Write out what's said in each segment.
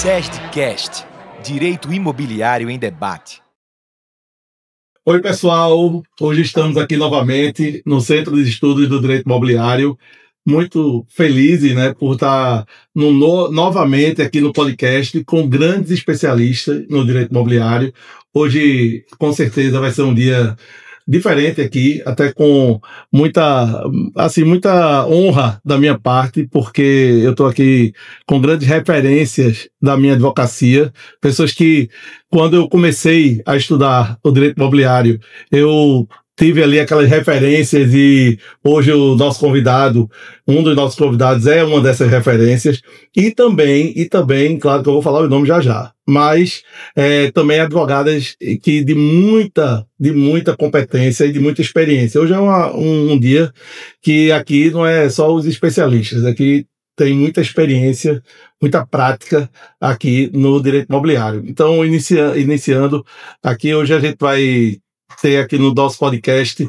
SESDcast, Direito Imobiliário em Debate. Oi, pessoal. Hoje estamos aqui novamente no Centro de Estudos do Direito Imobiliário. Muito felizes, né, por estar novamente aqui no podcast com grandes especialistas no direito imobiliário. Hoje, com certeza, vai ser um dia diferente aqui, até com muita honra da minha parte, porque eu estou aqui com grandes referências da minha advocacia, pessoas que, quando eu comecei a estudar o direito imobiliário, eu tive ali aquelas referências e hoje um dos nossos convidados é uma dessas referências e também, claro que eu vou falar o nome já, mas também advogadas que de muita competência e de muita experiência. Hoje é um dia que aqui não é só os especialistas, aqui tem muita experiência, muita prática aqui no direito imobiliário. Então, iniciando aqui, hoje a gente vai ter aqui no nosso podcast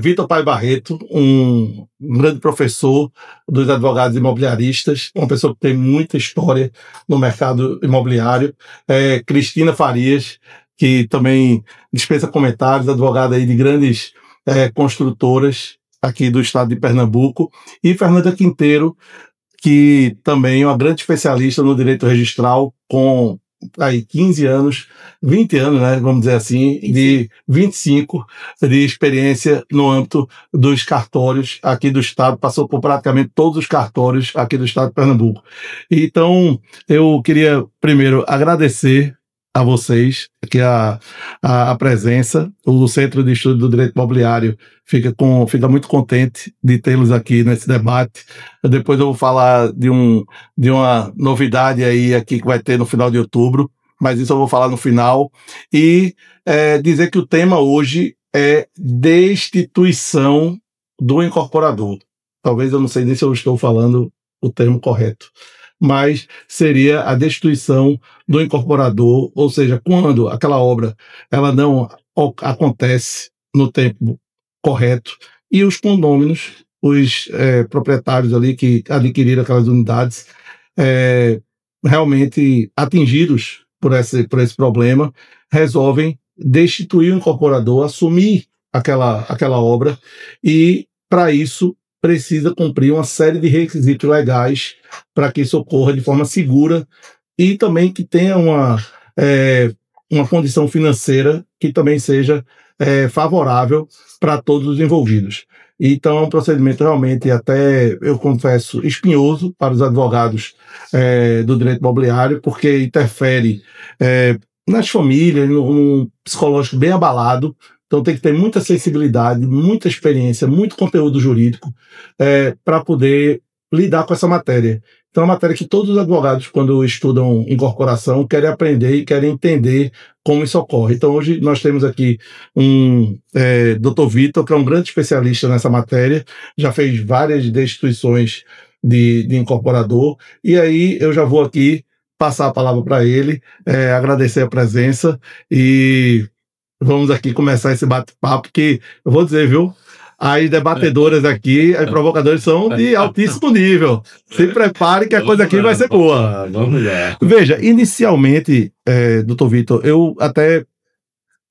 Vitor Pai Barreto, um grande professor dos advogados imobiliaristas, uma pessoa que tem muita história no mercado imobiliário, Cristina Farias, que também dispensa comentários, advogada aí de grandes construtoras aqui do estado de Pernambuco, e Fernanda Quinteiro, que também é uma grande especialista no direito registral, com aí 15 anos, 20 anos, né, vamos dizer assim, de 25 de experiência no âmbito dos cartórios aqui do estado, passou por praticamente todos os cartórios aqui do estado de Pernambuco. Então, eu queria primeiro agradecer a vocês que a presença. O Centro de Estudo do Direito Imobiliário fica muito contente de tê-los aqui nesse debate. Depois eu vou falar de uma novidade aí aqui que vai ter no final de outubro, mas isso eu vou falar no final. E dizer que o tema hoje é destituição do incorporador. Talvez eu não sei nem se eu estou falando o termo correto, mas seria a destituição do incorporador, ou seja, quando aquela obra ela não acontece no tempo correto e os condôminos, os proprietários ali que adquiriram aquelas unidades, realmente atingidos por esse problema, resolvem destituir o incorporador, assumir aquela obra, e para isso precisa cumprir uma série de requisitos legais para que isso ocorra de forma segura e também que tenha uma condição financeira que também seja favorável para todos os envolvidos. Então é um procedimento realmente, até eu confesso, espinhoso para os advogados do direito imobiliário, porque interfere nas famílias, num psicológico bem abalado. Então tem que ter muita sensibilidade, muita experiência, muito conteúdo jurídico para poder lidar com essa matéria. Então é uma matéria que todos os advogados, quando estudam incorporação, querem aprender e querem entender como isso ocorre. Então hoje nós temos aqui Dr. Vitor, que é um grande especialista nessa matéria, já fez várias destituições de incorporador, e aí eu já vou aqui passar a palavra para ele, agradecer a presença e vamos aqui começar esse bate-papo que, eu vou dizer, viu, as debatedoras aqui, as provocadoras são de altíssimo nível. Se prepare que a coisa aqui vai ser boa. Vamos lá. Veja, inicialmente, doutor Vitor, eu até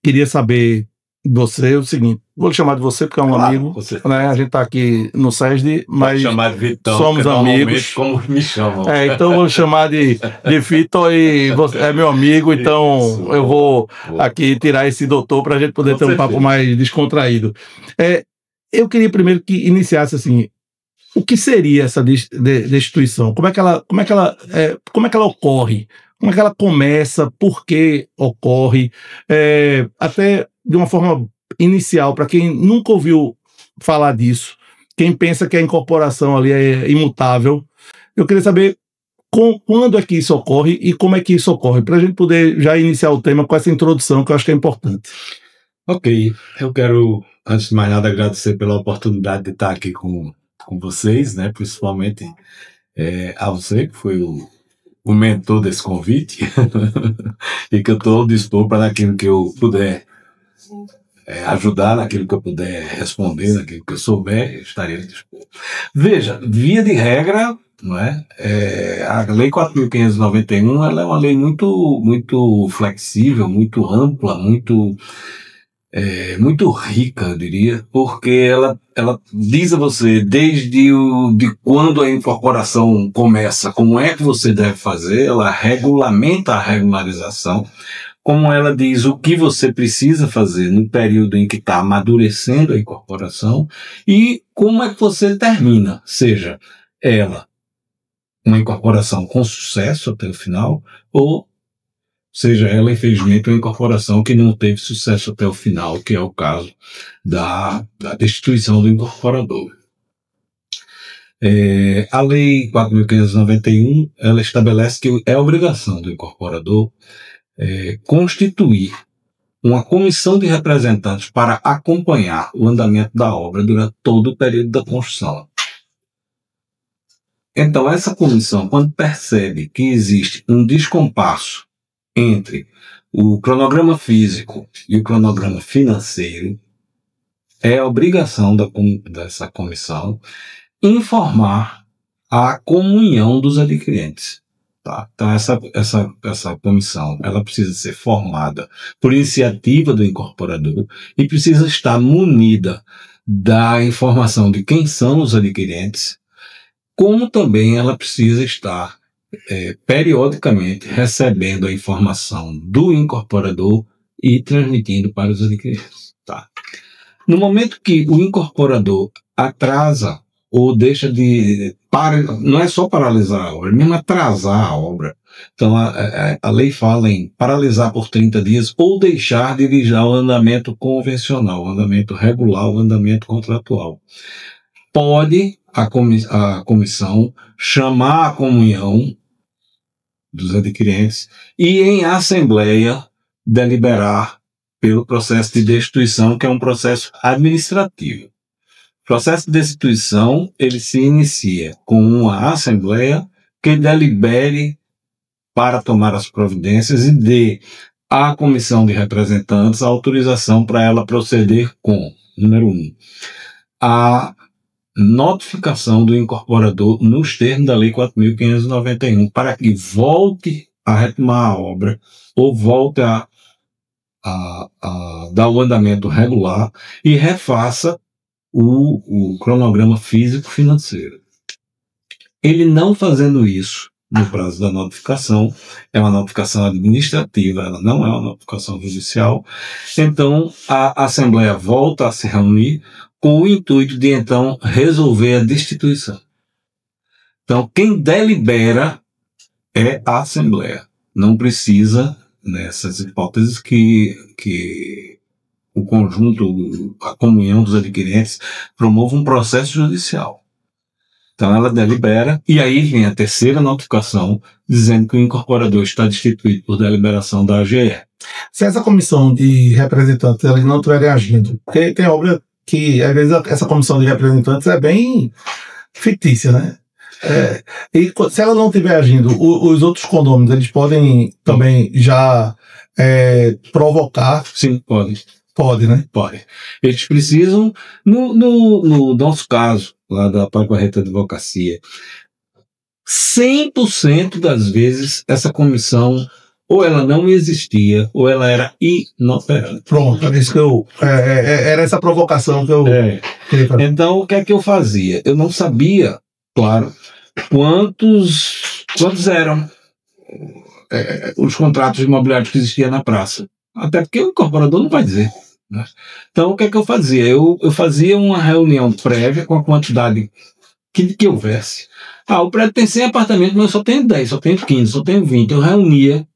queria saber de você o seguinte, vou lhe chamar de você porque é um amigo, né? A gente está aqui no SESD, mas chamar de Vitão, somos amigos. Como me chamam. Então vou chamar de Vitor e você é meu amigo, então isso, eu vou aqui tirar esse doutor para a gente poder ter um papo mais descontraído. Eu queria primeiro que iniciasse assim, o que seria essa destituição? Como é que ela ocorre? Como é que ela começa? Por que ocorre? Até de uma forma inicial, para quem nunca ouviu falar disso, quem pensa que a incorporação ali é imutável, eu queria saber quando é que isso ocorre e como é que isso ocorre, para a gente poder já iniciar o tema com essa introdução que eu acho que é importante. Ok, eu quero, antes de mais nada, agradecer pela oportunidade de estar aqui com vocês, né? Principalmente a você, que foi o mentor desse convite, e que eu estou ao dispor para aquilo que eu puder ajudar, naquilo que eu puder responder, naquilo que eu souber, eu estarei ao dispor. Veja, via de regra, não é? A Lei 4.591 ela é uma lei muito flexível, muito ampla, muito rica, eu diria, porque ela diz a você de quando a incorporação começa, como é que você deve fazer, ela regulamenta a regularização, como ela diz o que você precisa fazer no período em que está amadurecendo a incorporação e como é que você termina, seja ela uma incorporação com sucesso até o final, ou seja ela, infelizmente, uma incorporação que não teve sucesso até o final, que é o caso da destituição do incorporador. A Lei 4.591, ela estabelece que é obrigação do incorporador constituir uma comissão de representantes para acompanhar o andamento da obra durante todo o período da construção. Então, essa comissão, quando percebe que existe um descompasso entre o cronograma físico e o cronograma financeiro, é obrigação dessa comissão informar a comunhão dos adquirentes. Tá? Então, essa comissão ela precisa ser formada por iniciativa do incorporador e precisa estar munida da informação de quem são os adquirentes, como também ela precisa estar periodicamente recebendo a informação do incorporador e transmitindo para os adquirentes. Tá? No momento que o incorporador atrasa ou deixa não é só paralisar a obra, mesmo atrasar a obra. Então a lei fala em paralisar por 30 dias ou deixar de vigiar o andamento convencional, o andamento regular, o andamento contratual. Pode a comissão chamar a comunhão dos adquirentes e em assembleia deliberar pelo processo de destituição, que é um processo administrativo. O processo de destituição ele se inicia com uma assembleia que delibere para tomar as providências e dê à comissão de representantes a autorização para ela proceder com, número 1, a notificação do incorporador nos termos da Lei 4.591 para que volte a retomar a obra ou volte a dar o andamento regular e refaça o cronograma físico-financeiro. Ele não fazendo isso no prazo da notificação, é uma notificação administrativa, ela não é uma notificação judicial, então a Assembleia volta a se reunir com o intuito de, então, resolver a destituição. Então, quem delibera é a Assembleia. Não precisa, nessas hipóteses, que o conjunto, a comunhão dos adquirentes, promova um processo judicial. Então, ela delibera, e aí vem a terceira notificação, dizendo que o incorporador está destituído por deliberação da AGE. Se essa comissão de representantes eles não estiverem agindo, porque tem obra que, às vezes, essa comissão de representantes é bem fictícia, né? E se ela não estiver agindo, os outros condôminos, eles podem também já provocar? Sim, pode. Pode, né? Pode. Eles precisam, no nosso caso, lá da Paiva-Reta Advocacia, 100% das vezes essa comissão ou ela não existia, ou ela era inoperante. Pronto, era isso que era essa provocação que eu queria fazer. Então, o que é que eu fazia? Eu não sabia, claro, quantos eram os contratos imobiliários que existiam na praça. Até porque o incorporador não vai dizer. Né? Então, o que é que eu fazia? Eu fazia uma reunião prévia com a quantidade que houvesse. O prédio tem 100 apartamentos, mas eu só tenho 10, só tenho 15, só tenho 20. Eu reunia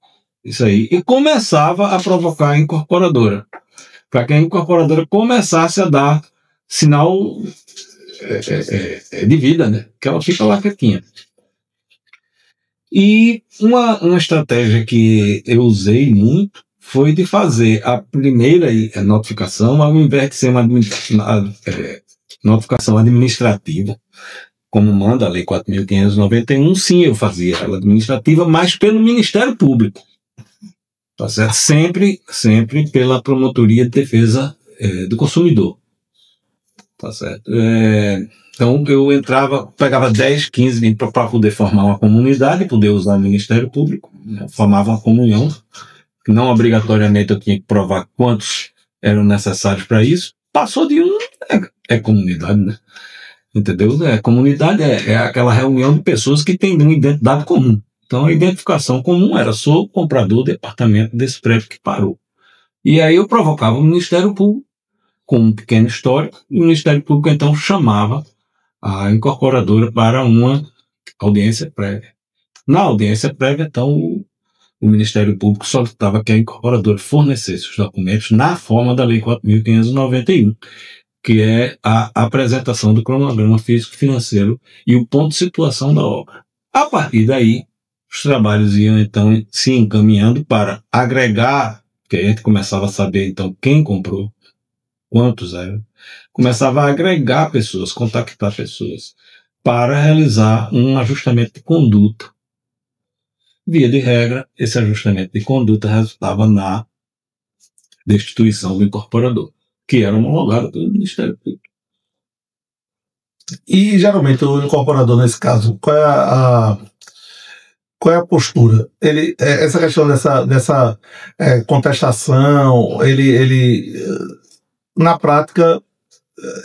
isso aí e começava a provocar a incorporadora, para que a incorporadora começasse a dar sinal de vida, né? Que ela fica lá quietinha. E uma estratégia que eu usei muito foi de fazer a primeira notificação, ao invés de ser uma notificação administrativa, como manda a Lei 4.591, sim, eu fazia ela administrativa, mas pelo Ministério Público. Tá certo? Sempre pela Promotoria de Defesa do Consumidor. Tá certo. Então eu entrava, pegava 10, 15 para poder formar uma comunidade, poder usar o Ministério Público, né? Formava uma comunhão, não obrigatoriamente eu tinha que provar quantos eram necessários para isso. Passou de um, é comunidade, né? Entendeu? Comunidade é aquela reunião de pessoas que têm uma identidade comum. Então a identificação comum era: sou comprador do departamento desse prédio que parou. E aí eu provocava o Ministério Público com um pequeno histórico, e o Ministério Público então chamava a incorporadora para uma audiência prévia. Na audiência prévia, então, o Ministério Público solicitava que a incorporadora fornecesse os documentos na forma da Lei 4.591, que é a apresentação do cronograma físico-financeiro e o ponto de situação da obra. A partir daí, os trabalhos iam então se encaminhando para agregar, que a gente começava a saber então quem comprou, quantos eram, começava a agregar pessoas, contactar pessoas, para realizar um ajustamento de conduta. Via de regra, esse ajustamento de conduta resultava na destituição do incorporador, que era homologado pelo Ministério Público. E geralmente o incorporador, nesse caso, qual é a postura? Essa questão dessa contestação, ele na prática,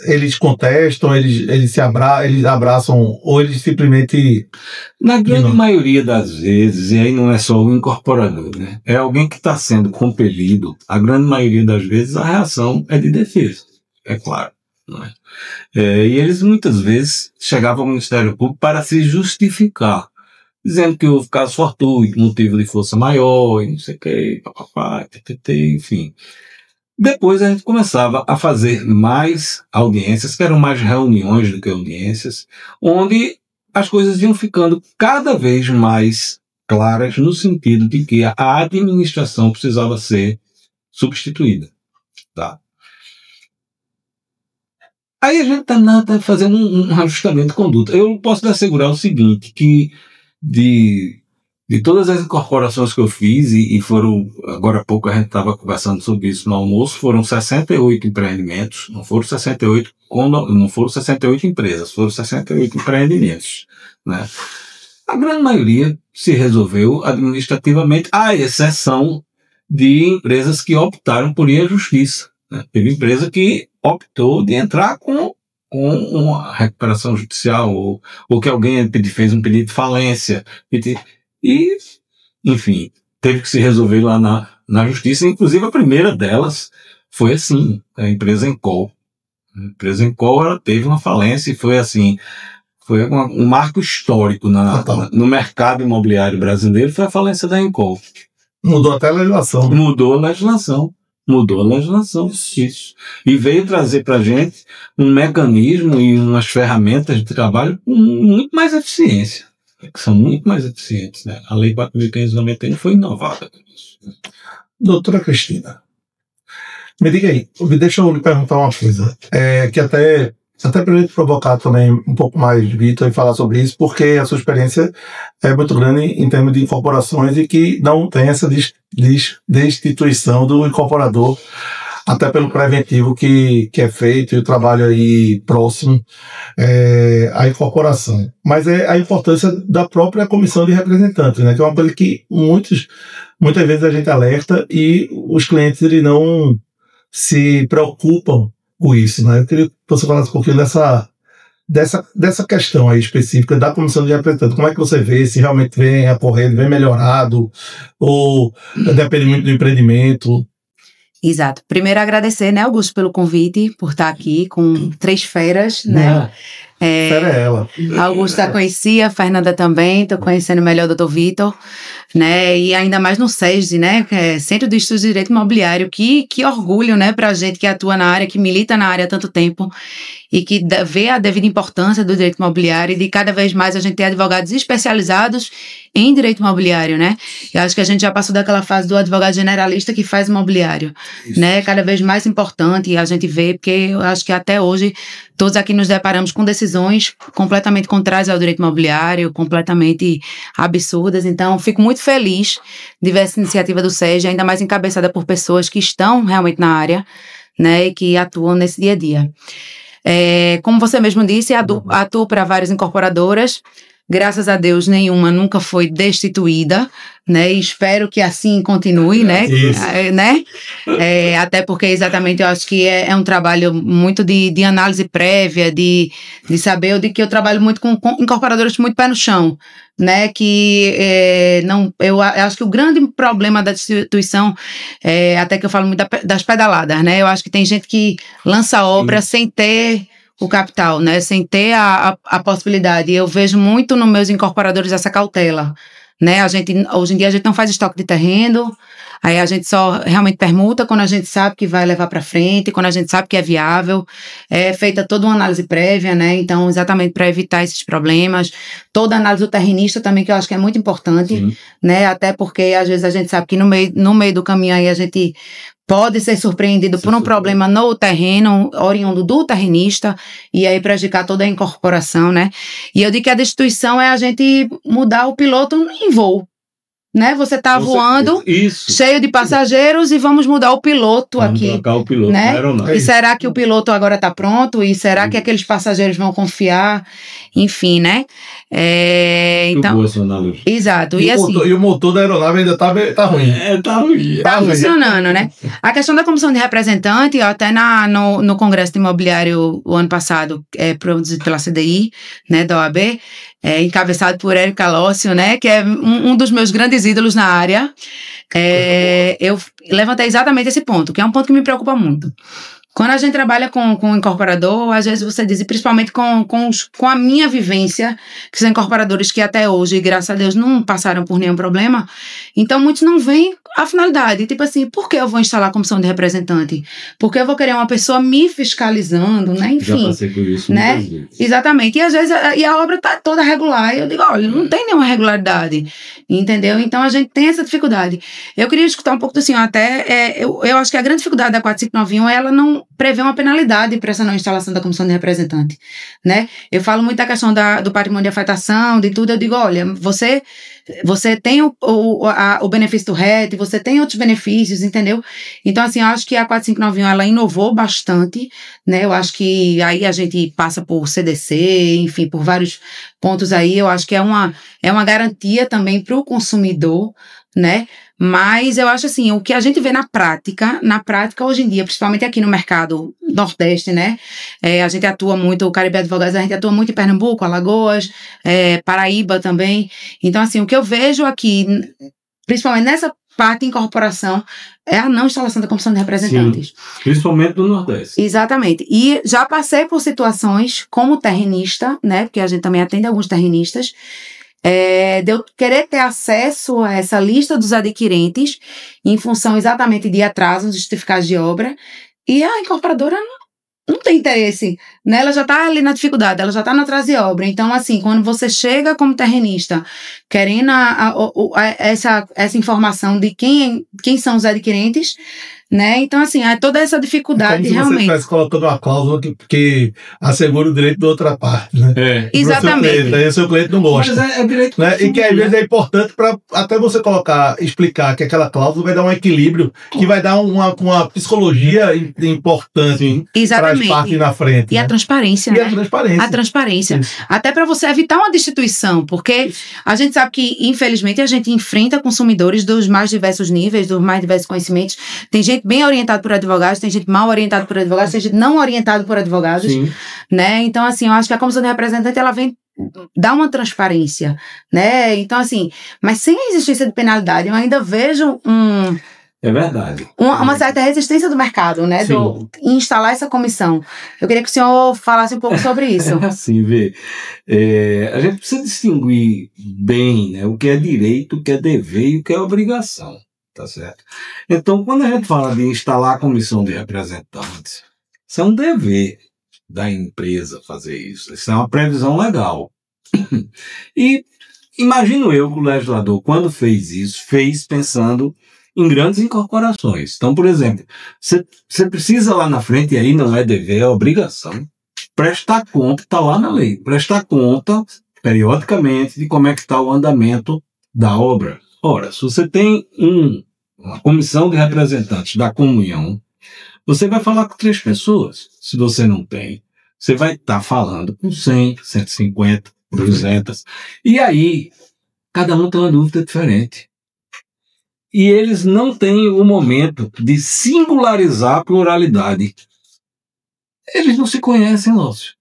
eles contestam, eles abraçam, ou eles simplesmente... Na grande maioria das vezes, e aí não é só o incorporador, né? É alguém que está sendo compelido. A grande maioria das vezes a reação é de defesa, é claro. Não é? E eles muitas vezes chegavam ao Ministério Público para se justificar, dizendo que houve caso fortuito, motivo de força maior, e não sei o que, papapá, enfim. Depois a gente começava a fazer mais audiências, que eram mais reuniões do que audiências, onde as coisas iam ficando cada vez mais claras no sentido de que a administração precisava ser substituída. Tá? Aí a gente está fazendo um ajustamento de conduta. Eu posso lhe assegurar o seguinte, que de todas as incorporações que eu fiz, e foram, agora há pouco a gente estava conversando sobre isso no almoço, foram 68 empreendimentos, não foram 68 empresas, foram 68 empreendimentos, né? A grande maioria se resolveu administrativamente, à exceção de empresas que optaram por ir à justiça, né? Teve empresa que optou de entrar com uma recuperação judicial, ou que alguém fez um pedido de falência, e, enfim, teve que se resolver lá na justiça. Inclusive, a primeira delas foi assim, a empresa Encol. A empresa Encol, ela teve uma falência e foi assim, foi um marco histórico no mercado imobiliário brasileiro, foi a falência da Encol. Mudou até a legislação. Mudou a legislação. Isso. E veio trazer para a gente um mecanismo e umas ferramentas de trabalho com muito mais eficiência. Que são muito mais eficientes, né? A Lei 4.591 foi inovada. Doutora Cristina, me diga aí, deixa eu lhe perguntar uma coisa, que até para a gente provocar também um pouco mais Vitor e falar sobre isso, porque a sua experiência é muito grande em termos de incorporações e que não tem essa destituição do incorporador, até pelo preventivo que é feito e o trabalho aí próximo à incorporação. Mas é a importância da própria comissão de representantes, né? Que é uma coisa que muitas vezes a gente alerta e os clientes eles não se preocupam com isso, né? Eu queria que você falasse um pouquinho dessa questão aí específica da comissão de representantes. Como é que você vê se realmente vem ocorrendo, vem melhorado, ou depende muito do empreendimento? Exato. Primeiro agradecer, né, Augusto, pelo convite, por estar aqui com 3 feras, né? Fera é ela. A Augusta conhecia, a Fernanda também, estou conhecendo melhor o Dr. Vitor, né? E ainda mais no SESD, né? Que é Centro de Estudos de Direito Imobiliário, que orgulho, né, pra gente que atua na área, que milita na área há tanto tempo e que vê a devida importância do direito imobiliário e de cada vez mais a gente ter advogados especializados em direito imobiliário, né? Eu acho que a gente já passou daquela fase do advogado generalista que faz imobiliário, né? Cada vez mais importante a gente vê, porque eu acho que até hoje todos aqui nos deparamos com decisões completamente contrárias ao direito imobiliário, completamente absurdas. Então, fico muito feliz de ver essa iniciativa do SESD, ainda mais encabeçada por pessoas que estão realmente na área, né? E que atuam nesse dia a dia. Como você mesmo disse, atuo para várias incorporadoras. Graças a Deus, nenhuma nunca foi destituída, né? E espero que assim continue, né? Até porque exatamente eu acho que é um trabalho muito de análise prévia, de saber, de que eu trabalho muito com incorporadoras muito pé no chão, né? Eu acho que o grande problema da destituição até que eu falo muito das pedaladas, né? Eu acho que tem gente que lança obra sem ter o capital, né? Sem ter a possibilidade. E eu vejo muito nos meus incorporadores essa cautela, né? Hoje em dia a gente não faz estoque de terreno, aí a gente só realmente permuta quando a gente sabe que vai levar para frente, quando a gente sabe que é viável. É feita toda uma análise prévia, né? Então, exatamente para evitar esses problemas. Toda a análise do terrenista também, que eu acho que é muito importante, né? Até porque às vezes a gente sabe que no meio do caminho aí a gente pode ser surpreendido por um problema no terreno, oriundo do terrenista, e aí prejudicar toda a incorporação, né? E eu digo que a destituição é a gente mudar o piloto em voo, né? Você tá voando, cheio de passageiros, e vamos mudar o piloto aqui. Trocar o piloto, né? E será que o piloto agora está pronto? E será que aqueles passageiros vão confiar? Enfim, né? Então, boa essa analogia. Exato. E o motor da aeronave ainda tá ruim. Tá ruim. Tá funcionando, né? A questão da comissão de representante, até no Congresso de Imobiliário o ano passado, produzido pela CDI, né, da OAB, encabeçado por Érica Lócio, né, que é um dos meus grandes ídolos na área. Eu levantei exatamente esse ponto, que é um ponto que me preocupa muito. Quando a gente trabalha com o incorporador, às vezes você diz, e principalmente com a minha vivência, que são incorporadores que até hoje, graças a Deus, não passaram por nenhum problema, então muitos não veem a finalidade. Tipo assim, por que eu vou instalar a comissão de representante? Porque eu vou querer uma pessoa me fiscalizando, né? Enfim. Já passei por isso, né? muitas vezes. Exatamente. E às vezes a obra está toda regular. E eu digo, olha, não tem nenhuma regularidade. Entendeu? Então a gente tem essa dificuldade. Eu queria escutar um pouco do senhor até. Eu acho que a grande dificuldade da 4591 é ela não prevê uma penalidade para essa não instalação da comissão de representante, né? Eu falo muito da questão do patrimônio de afetação, de tudo. Eu digo, olha, você tem o benefício do RET, você tem outros benefícios, entendeu? Então, assim, eu acho que a 4591, ela inovou bastante, né? Eu acho que aí a gente passa por CDC, enfim, por vários pontos aí. Eu acho que é uma garantia também para o consumidor, né? Mas eu acho assim, o que a gente vê na prática hoje em dia, principalmente aqui no mercado Nordeste, né? A gente atua muito, o Caribe Advogados, a gente atua muito em Pernambuco, Alagoas, Paraíba também. Então, assim, o que eu vejo aqui, principalmente nessa parte de incorporação, é a não instalação da comissão de representantes. Sim, principalmente do Nordeste. Exatamente. E já passei por situações como terrenista, né? Porque a gente também atende alguns terrenistas, de eu querer ter acesso a essa lista dos adquirentes em função exatamente de atrasos justificados de obra, e a incorporadora não tem interesse, né? Ela já está ali na dificuldade, ela já está no atraso de obra. Então, assim, quando você chega como terrenista querendo essa informação de quem são os adquirentes, né? Então, assim, toda essa dificuldade como se realmente. você estivesse colocando uma cláusula que assegura o direito da outra parte, né? Exatamente. Aí o seu cliente não gosta. Mas é direito, né? E que às vezes é importante para até você explicar que aquela cláusula vai dar um equilíbrio, que vai dar uma psicologia importante para as partes na frente. E né? a transparência, E né? a transparência. A transparência. Isso. Até para você evitar uma destituição, porque a gente sabe que, infelizmente, a gente enfrenta consumidores dos mais diversos níveis, dos mais diversos conhecimentos. Tem gente bem orientada por advogados, tem gente mal orientada por advogados, tem gente não orientada por advogados, né? Então, assim, eu acho que a comissão de representante, ela vem dar uma transparência, né? Então, assim, mas sem a existência de penalidade, eu ainda vejo É verdade. uma certa resistência do mercado, né? Em instalar essa comissão. Eu queria que o senhor falasse um pouco sobre isso. Assim, a gente precisa distinguir bem, né, o que é direito, o que é dever e o que é obrigação, tá certo? Então, quando a gente fala de instalar a comissão de representantes, isso é um dever da empresa fazer isso. Isso é uma previsão legal. E imagino eu que o legislador, quando fez isso, fez pensando em grandes incorporações. Então, por exemplo, você precisa lá na frente, e aí não é dever, é obrigação, prestar conta, está lá na lei, prestar conta periodicamente de como é que está o andamento da obra. Ora, se você tem uma comissão de representantes da comunhão, você vai falar com 3 pessoas. Se você não tem, Você vai estar falando com 100, 150, 200. E aí, cada um tem uma dúvida diferente. E eles não têm o momento de singularizar a pluralidade. Eles não se conhecem, Lúcio.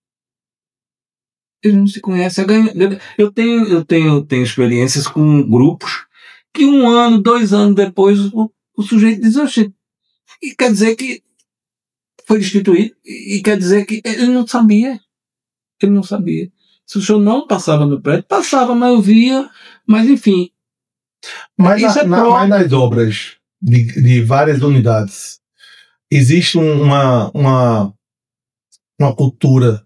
Eles não se conhecem. Eu tenho experiências com grupos que 1 ano, 2 anos depois o sujeito diz, oxe, e quer dizer que foi destituído, e quer dizer que ele não sabia. Ele não sabia. Se o senhor não passava no prédio, passava, mas eu via, mas enfim. Mas, mas nas obras de várias unidades, existe uma cultura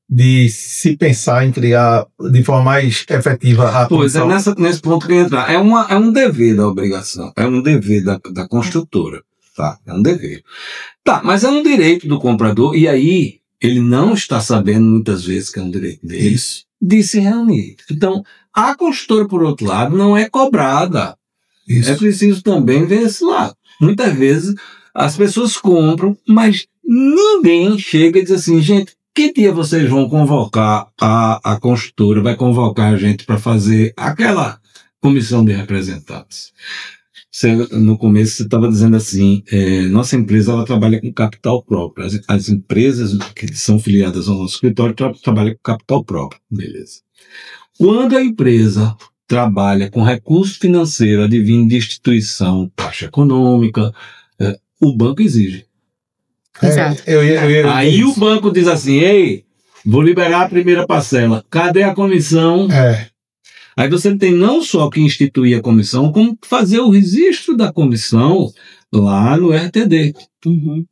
de se pensar em criar de forma mais efetiva a comissão? Pois é, nesse ponto que eu ia entrar. É um dever da obrigação, é um dever da construtora, tá? É um dever. Tá, mas é um direito do comprador, e aí ele não está sabendo muitas vezes que é um direito dele de se reunir. Então, a construtora, por outro lado, não é cobrada. Isso. É preciso também ver esse lado. Muitas vezes as pessoas compram, mas ninguém chega e diz assim, gente, que dia vocês vão convocar a construtora, vai convocar a gente para fazer aquela comissão de representantes? No começo você estava dizendo assim, nossa empresa ela trabalha com capital próprio. As empresas que são filiadas ao nosso escritório trabalham com capital próprio. Beleza. Quando a empresa trabalha com recurso financeiro advindo de instituição, taxa econômica, o banco exige. Exato. Aí o banco diz assim, ei, vou liberar a primeira parcela. Cadê a comissão? Aí você tem não só que instituir a comissão, como fazer o registro da comissão lá no RTD. Uhum.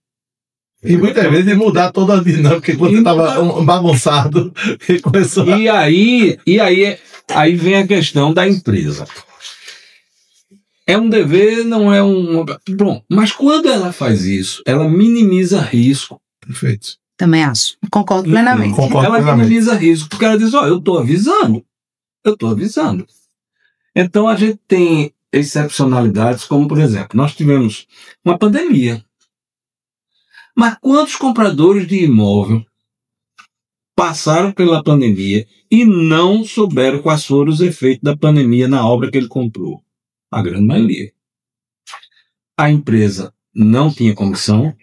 E muitas vezes mudar toda a dinâmica quando estava bagunçado. E aí vem a questão da empresa. É um dever, não é um... Bom, mas quando ela faz isso, ela minimiza risco. Perfeito. Também acho. Concordo plenamente. Ela minimiza risco, porque ela diz, eu estou avisando. Então a gente tem excepcionalidades, como por exemplo, nós tivemos uma pandemia. Mas quantos compradores de imóvel passaram pela pandemia e não souberam quais foram os efeitos da pandemia na obra que ele comprou? A grande maioria. A empresa não tinha comissão,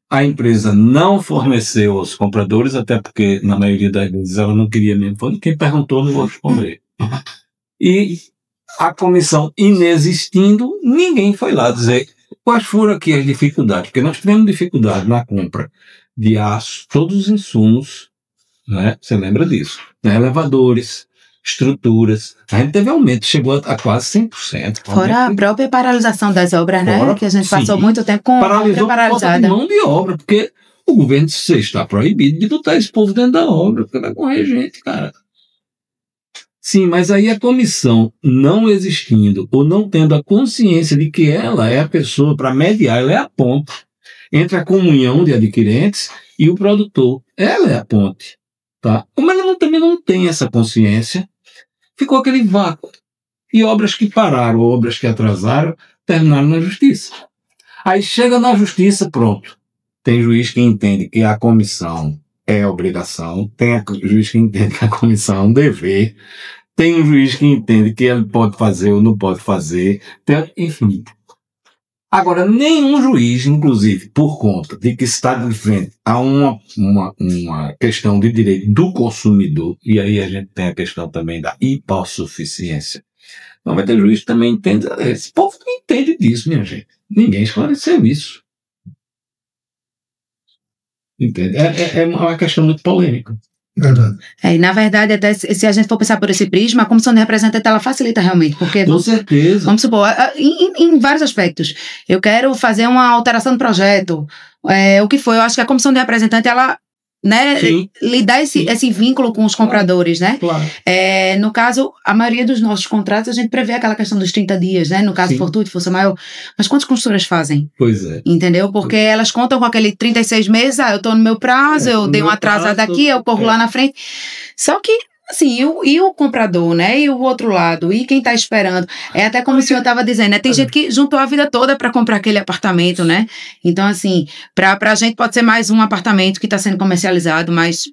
a empresa não forneceu aos compradores, até porque na maioria das vezes ela não queria mesmo. Quem perguntou não vou responder. E a comissão inexistindo, ninguém foi lá dizer quais foram aqui as dificuldades, porque nós tivemos dificuldade na compra de aço, todos os insumos, né? Você lembra disso? Né? Elevadores, estruturas, a gente teve aumento, chegou a quase 100%. Fora a própria paralisação das obras, né? Que a gente passou muito tempo com a obra paralisada. Mão de obra, porque o governo disse, está proibido de botar esse povo dentro da obra, porque vai morrer gente, cara. Sim, mas aí a comissão não existindo ou não tendo a consciência de que ela é a pessoa para mediar, ela é a ponte entre a comunhão de adquirentes e o produtor. Ela é a ponte, tá? Como ela também não tem essa consciência, ficou aquele vácuo. E obras que pararam, obras que atrasaram, terminaram na justiça. Aí chega na justiça, pronto. Tem juiz que entende que a comissão é obrigação, tem juiz que entende que a comissão é um dever, tem um juiz que entende que ele pode fazer ou não pode fazer, enfim. Agora, nenhum juiz, inclusive, por conta de que está de frente a uma questão de direito do consumidor, e aí a gente tem a questão também da hipossuficiência. Não vai ter juiz que também entende, esse povo não entende disso, minha gente. Ninguém esclareceu isso. Entende? É uma questão muito polêmica. Verdade. E na verdade, até se a gente for pensar por esse prisma, a comissão de representante ela facilita realmente, porque com certeza. Vamos supor, em vários aspectos. Eu quero fazer uma alteração do projeto. O que foi? Eu acho que a comissão de representante ela, né, lhe dá esse vínculo com os compradores, né? Claro. No caso, a maioria dos nossos contratos, a gente prevê aquela questão dos 30 dias, né? No caso, Fortuito, Força Maior. Mas quantas construtoras fazem? Pois é. Entendeu? Porque elas contam com aquele 36 meses, eu tô no meu prazo, eu dei uma atrasada aqui, eu corro lá na frente. Só que assim, e o comprador, né? E o outro lado, e quem tá esperando. É até como o senhor estava dizendo, né? Tem gente que juntou a vida toda para comprar aquele apartamento, né? Então, assim, pra gente pode ser mais um apartamento que está sendo comercializado, mas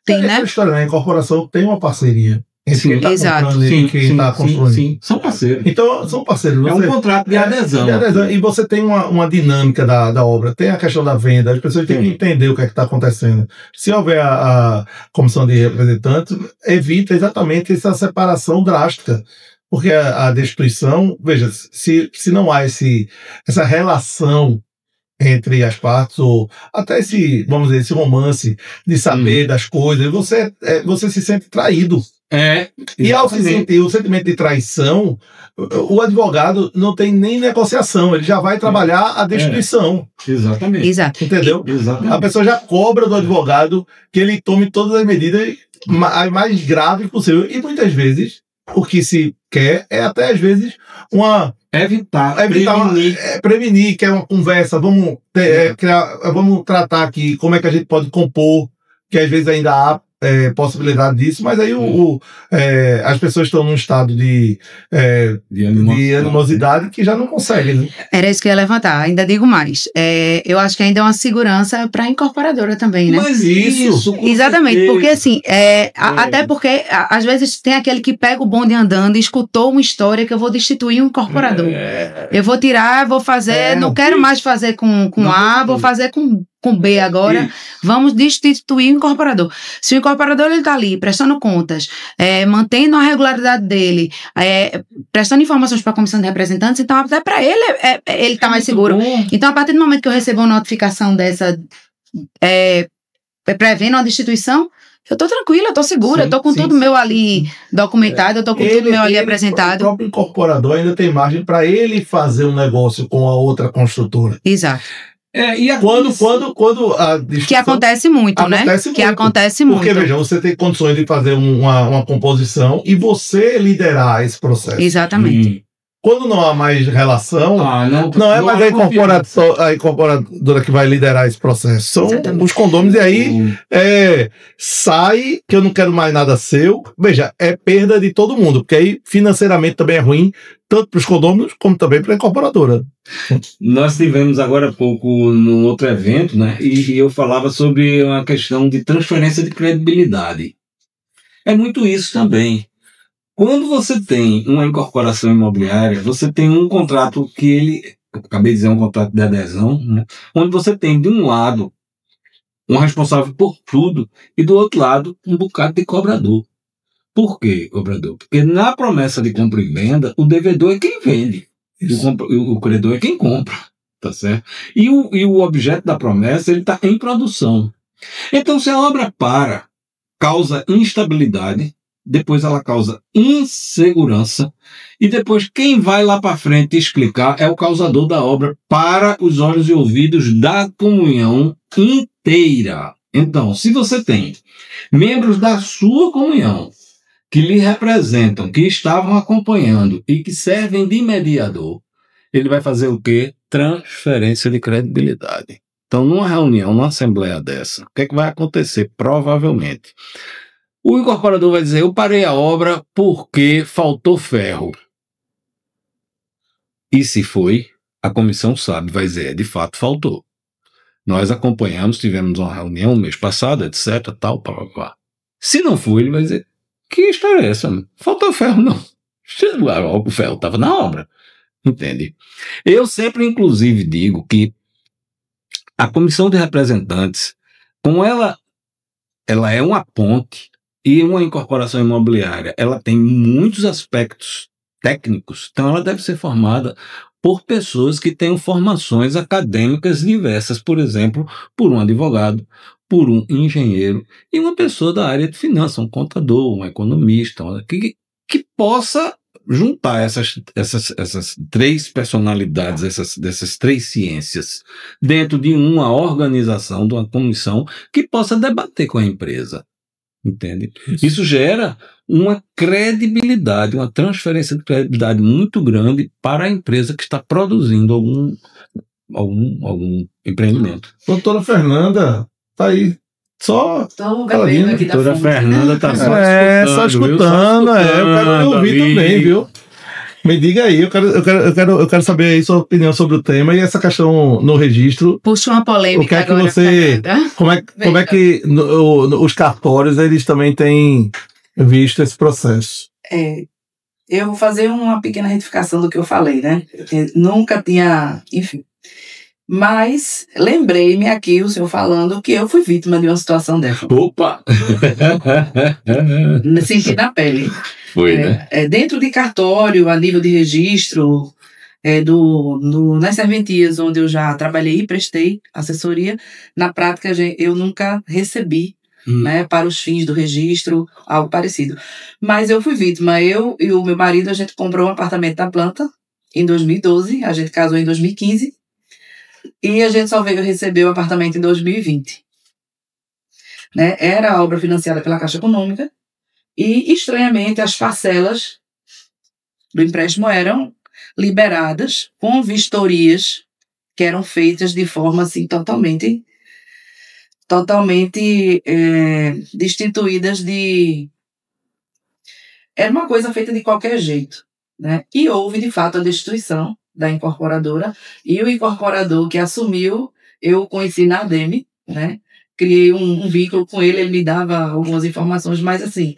tem, né? Essa história, né? A incorporação tem uma parceria entre quem está exato. comprando e quem está construindo. Sim, são parceiros. Então, são parceiros. É um contrato de adesão. E você tem uma dinâmica da obra, tem a questão da venda, as pessoas têm que entender o que é que está acontecendo. Se houver a comissão de representantes, evita exatamente essa separação drástica. Porque a destruição, veja, se não há essa relação entre as partes, ou até vamos dizer, esse romance de saber das coisas, você se sente traído. E ao se sentir o sentimento de traição, o advogado não tem nem negociação, ele já vai trabalhar a destruição. Exatamente. Exato. Entendeu? Exatamente. A pessoa já cobra do advogado que ele tome todas as medidas as mais graves possível. E muitas vezes, o que se quer é até às vezes evitar prevenir, que é uma conversa, vamos tratar aqui como é que a gente pode compor, que às vezes ainda há possibilidade disso, mas aí as pessoas estão num estado de animosidade que já não conseguem. Né? Era isso que eu ia levantar, ainda digo mais. Eu acho que ainda é uma segurança para a incorporadora também, né? Mas isso exatamente, certeza. porque assim, até porque às vezes tem aquele que pega o bonde andando e escutou uma história que eu vou destituir um incorporador. Eu vou tirar, vou fazer, não quero mais fazer com A, vou fazer com B agora, vamos destituir o incorporador. Se o incorporador está ali prestando contas, mantendo a regularidade dele, prestando informações para a comissão de representantes, então até para ele ele está mais seguro. Bom. Então, a partir do momento que eu recebo uma notificação dessa prevendo uma destituição, eu estou tranquila, eu estou segura, eu estou com tudo meu ali documentado, eu estou com tudo meu ali apresentado. O próprio incorporador ainda tem margem para ele fazer um negócio com a outra construtora. Exato. Quando a destruição... Que acontece muito, né? Que acontece muito. Porque, veja, você tem condições de fazer uma composição e você liderar esse processo. Exatamente. Quando não há mais relação, não é mais a incorporadora que vai liderar esse processo. São os condôminos, e aí sai, que eu não quero mais nada seu. Veja, é perda de todo mundo, porque aí financeiramente também é ruim, tanto para os condôminos como também para a incorporadora. Nós tivemos agora há pouco num outro evento, né? E eu falava sobre uma questão de transferência de credibilidade. É muito isso também. Quando você tem uma incorporação imobiliária, você tem um contrato eu acabei de dizer, um contrato de adesão, né? Onde você tem de um lado um responsável por tudo e do outro lado um bocado de cobrador. Por quê, cobrador? Porque na promessa de compra e venda, o devedor é quem vende. O credor é quem compra, tá certo? E o objeto da promessa, ele está em produção. Então, se a obra causa instabilidade, depois ela causa insegurança, e depois quem vai lá para frente explicar é o causador da obra para os olhos e ouvidos da comunhão inteira. Então, se você tem membros da sua comunhão que lhe representam, que estavam acompanhando e que servem de mediador, ele vai fazer o quê? Transferência de credibilidade. Então, numa reunião, numa assembleia dessa, o que é que vai acontecer? Provavelmente, o incorporador vai dizer, eu parei a obra porque faltou ferro. E se foi, a comissão sabe, vai dizer, de fato faltou. Nós acompanhamos, tivemos uma reunião no mês passado, etc, tal, pá. Se não foi, ele vai dizer, que história é essa? Faltou ferro, não. O ferro estava na obra. Entende? Eu sempre, inclusive, digo que a comissão de representantes, como ela é uma ponte, e uma incorporação imobiliária, ela tem muitos aspectos técnicos, então ela deve ser formada por pessoas que tenham formações acadêmicas diversas, por exemplo, por um advogado, por um engenheiro e uma pessoa da área de finanças, um contador, um economista, que possa juntar essas três personalidades, dessas três ciências, dentro de uma organização, de uma comissão que possa debater com a empresa. Entende? Isso gera uma credibilidade, uma transferência de credibilidade muito grande para a empresa que está produzindo algum empreendimento. Doutora Fernanda está aí Só Tô ela bebendo vindo. aqui da Doutora fonte. Fernanda tá só Só escutando, viu? eu quero ouvir ali. também, viu? Me diga aí, eu quero saber aí sua opinião sobre o tema e essa questão no registro. Puxa uma polêmica O que é que agora, você... Fernanda. Como é que os cartórios, eles também têm visto esse processo? Eu vou fazer uma pequena retificação do que eu falei, né? Eu nunca tinha, enfim. Mas lembrei-me aqui, o senhor falando, que eu fui vítima de uma situação dessa. Opa! Senti na pele. Foi, né? Dentro de cartório, a nível de registro, nas serventias onde eu já trabalhei e prestei assessoria, na prática eu nunca recebi, né, para os fins do registro, algo parecido. Mas eu fui vítima. Eu e o meu marido, a gente comprou um apartamento na planta em 2012, a gente casou em 2015 e a gente só veio receber o apartamento em 2020. Né? Era a obra financiada pela Caixa Econômica e, estranhamente, as parcelas do empréstimo eram liberadas com vistorias que eram feitas de forma assim totalmente destituídas de... Era uma coisa feita de qualquer jeito, né? E houve, de fato, a destituição da incorporadora e o incorporador que assumiu, eu conheci na ADEME, né? Criei um vínculo com ele, ele me dava algumas informações, mas assim,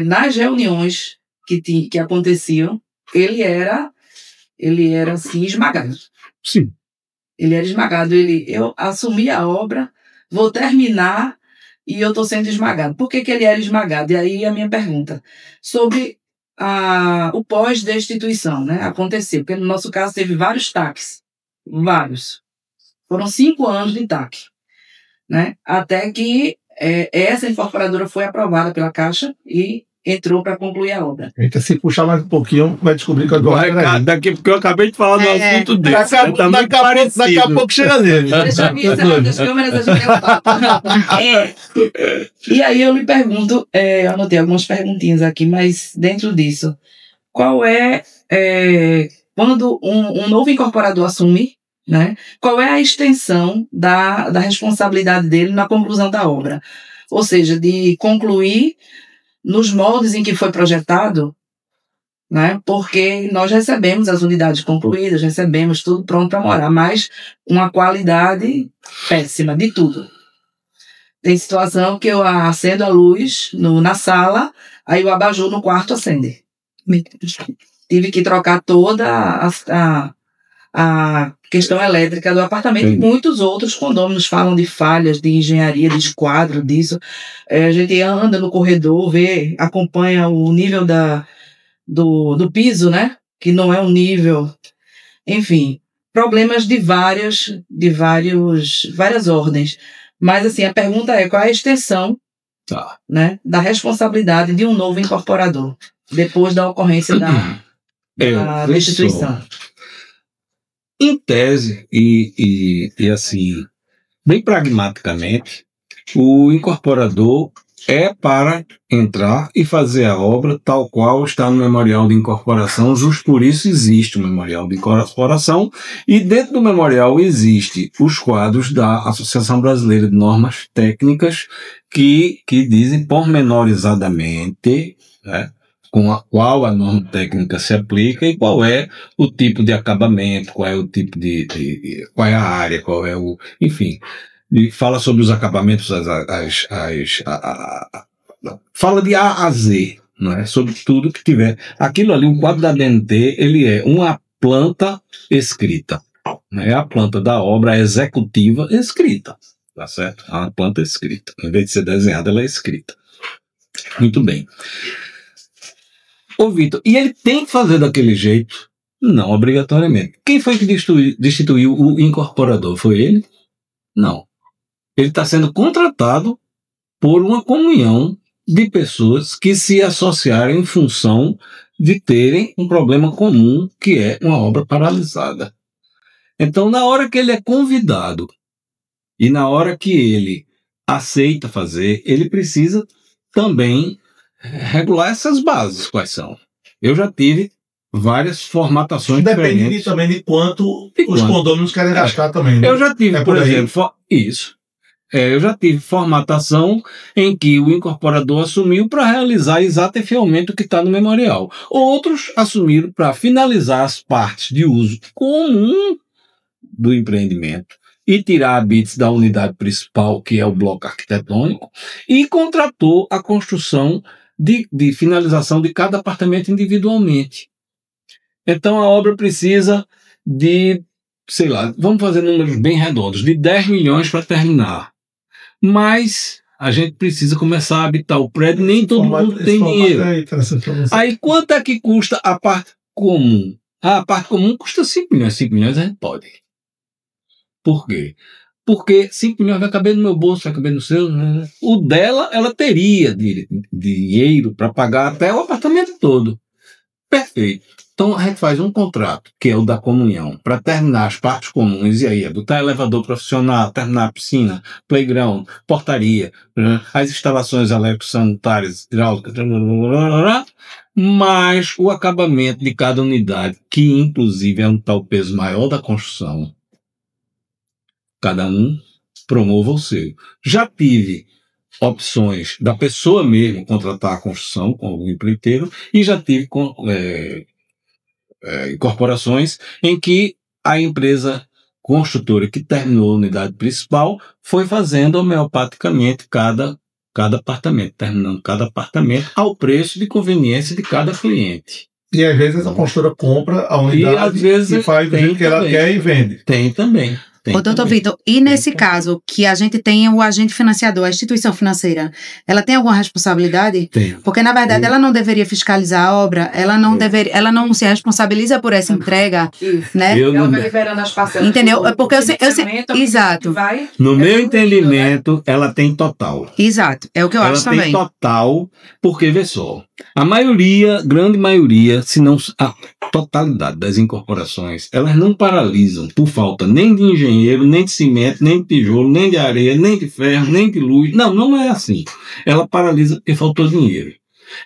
nas reuniões que aconteciam, ele era assim, esmagado. Sim. Ele era esmagado. Eu assumi a obra, vou terminar e eu estou sendo esmagado. Por que ele era esmagado? E aí a minha pergunta sobre o pós-destituição, né? Aconteceu, porque no nosso caso teve vários TACs. Vários. Foram 5 anos de TAC. Né? Até que essa incorporadora foi aprovada pela Caixa e entrou para concluir a obra. Eita, se puxar mais um pouquinho, vai descobrir que eu Daqui, porque eu acabei de falar do assunto desse. Daqui a pouco chega nele. Deixa eu encerrar as câmeras, a gente tem um papo. E aí eu lhe pergunto, eu anotei algumas perguntinhas aqui, mas dentro disso, qual quando um novo incorporador assume, né, qual é a extensão da responsabilidade dele na conclusão da obra? Ou seja, de concluir nos moldes em que foi projetado, né? Porque nós recebemos as unidades concluídas, recebemos tudo pronto para morar, mas uma qualidade péssima de tudo. Tem situação que eu acendo a luz na sala, aí o abajur no quarto acende. Tive que trocar toda a questão elétrica do apartamento. E muitos outros condôminos falam de falhas de engenharia, de esquadro, disso. A gente anda no corredor, acompanha o nível do piso, né? Que não é um nível... Enfim, problemas de várias ordens. Mas, assim, a pergunta é qual é a extensão né, da responsabilidade de um novo incorporador depois da ocorrência da destituição? Em tese, e assim, bem pragmaticamente, o incorporador é para entrar e fazer a obra tal qual está no memorial de incorporação. Justo por isso existe o memorial de incorporação e dentro do memorial existe os quadros da Associação Brasileira de Normas Técnicas que dizem pormenorizadamente, né, com a qual a norma técnica se aplica e qual é o tipo de acabamento, qual é o tipo qual é a área, qual é o... Enfim, e fala sobre os acabamentos, fala de A a Z, não é? Sobre tudo que tiver. Aquilo ali, o quadro da BNT, ele é uma planta escrita. É a planta da obra executiva escrita, tá certo? É uma planta escrita. Em vez de ser desenhada, ela é escrita. Muito bem. Ô, Vitor, e ele tem que fazer daquele jeito? Não, obrigatoriamente. Quem foi que destituiu o incorporador? Foi ele? Não. Ele está sendo contratado por uma comunhão de pessoas que se associaram em função de terem um problema comum, que é uma obra paralisada. Então, na hora que ele é convidado e na hora que ele aceita fazer, ele precisa também regular essas bases, quais são. Eu já tive várias formatações diferentes. Depende também de quanto os condôminos querem gastar também. Né? Eu já tive, por exemplo, isso. Eu já tive formatação em que o incorporador assumiu para realizar exato e fielmente o que está no memorial. Outros assumiram para finalizar as partes de uso comum do empreendimento e tirar bits da unidade principal, que é o bloco arquitetônico, e contratou a construção de finalização de cada apartamento individualmente. Então a obra precisa de, sei lá, vamos fazer números bem redondos, de 10 milhões para terminar. Mas a gente precisa começar a habitar o prédio, nem todo mundo tem dinheiro. Aí quanto é que custa a parte comum? A parte comum custa 5 milhões. 5 milhões a gente pode. Por quê? Porque 5 milhões vai caber no meu bolso, vai caber no seu. Né? O dela, ela teria dinheiro para pagar até o apartamento todo. Perfeito. Então a gente faz um contrato, que é o da comunhão, para terminar as partes comuns, e aí é botar elevador profissional, terminar a piscina, playground, portaria, as instalações elétrico-sanitárias, hidráulicas, mais o acabamento de cada unidade, que inclusive é um tal peso maior da construção. Cada um promova o seu. Já tive opções da pessoa mesmo contratar a construção com algum empreiteiro, e já tive incorporações em que a empresa construtora que terminou a unidade principal foi fazendo homeopaticamente cada apartamento, terminando cada apartamento ao preço de conveniência de cada cliente. E às vezes a construtora compra a unidade e, às vezes, faz do jeito que ela quer e vende. Tem também. Ô, doutor Vitor, e nesse caso que a gente tem o agente financiador, a instituição financeira, ela tem alguma responsabilidade? Tem. Porque, na verdade, ela não deveria fiscalizar a obra, ela não se responsabiliza por essa entrega, né? Ela vai liberando as parcelas. Entendeu? Porque eu sei, exato. No meu entendimento, ela tem total. Exato, é o que eu acho também. Ela tem total, porque, vê só, a maioria, grande maioria, se não a totalidade das incorporações, elas não paralisam por falta nem de engenheiro, nem de cimento, nem de tijolo, nem de areia, nem de ferro, nem de luz. Não, não é assim. Ela paralisa porque faltou dinheiro.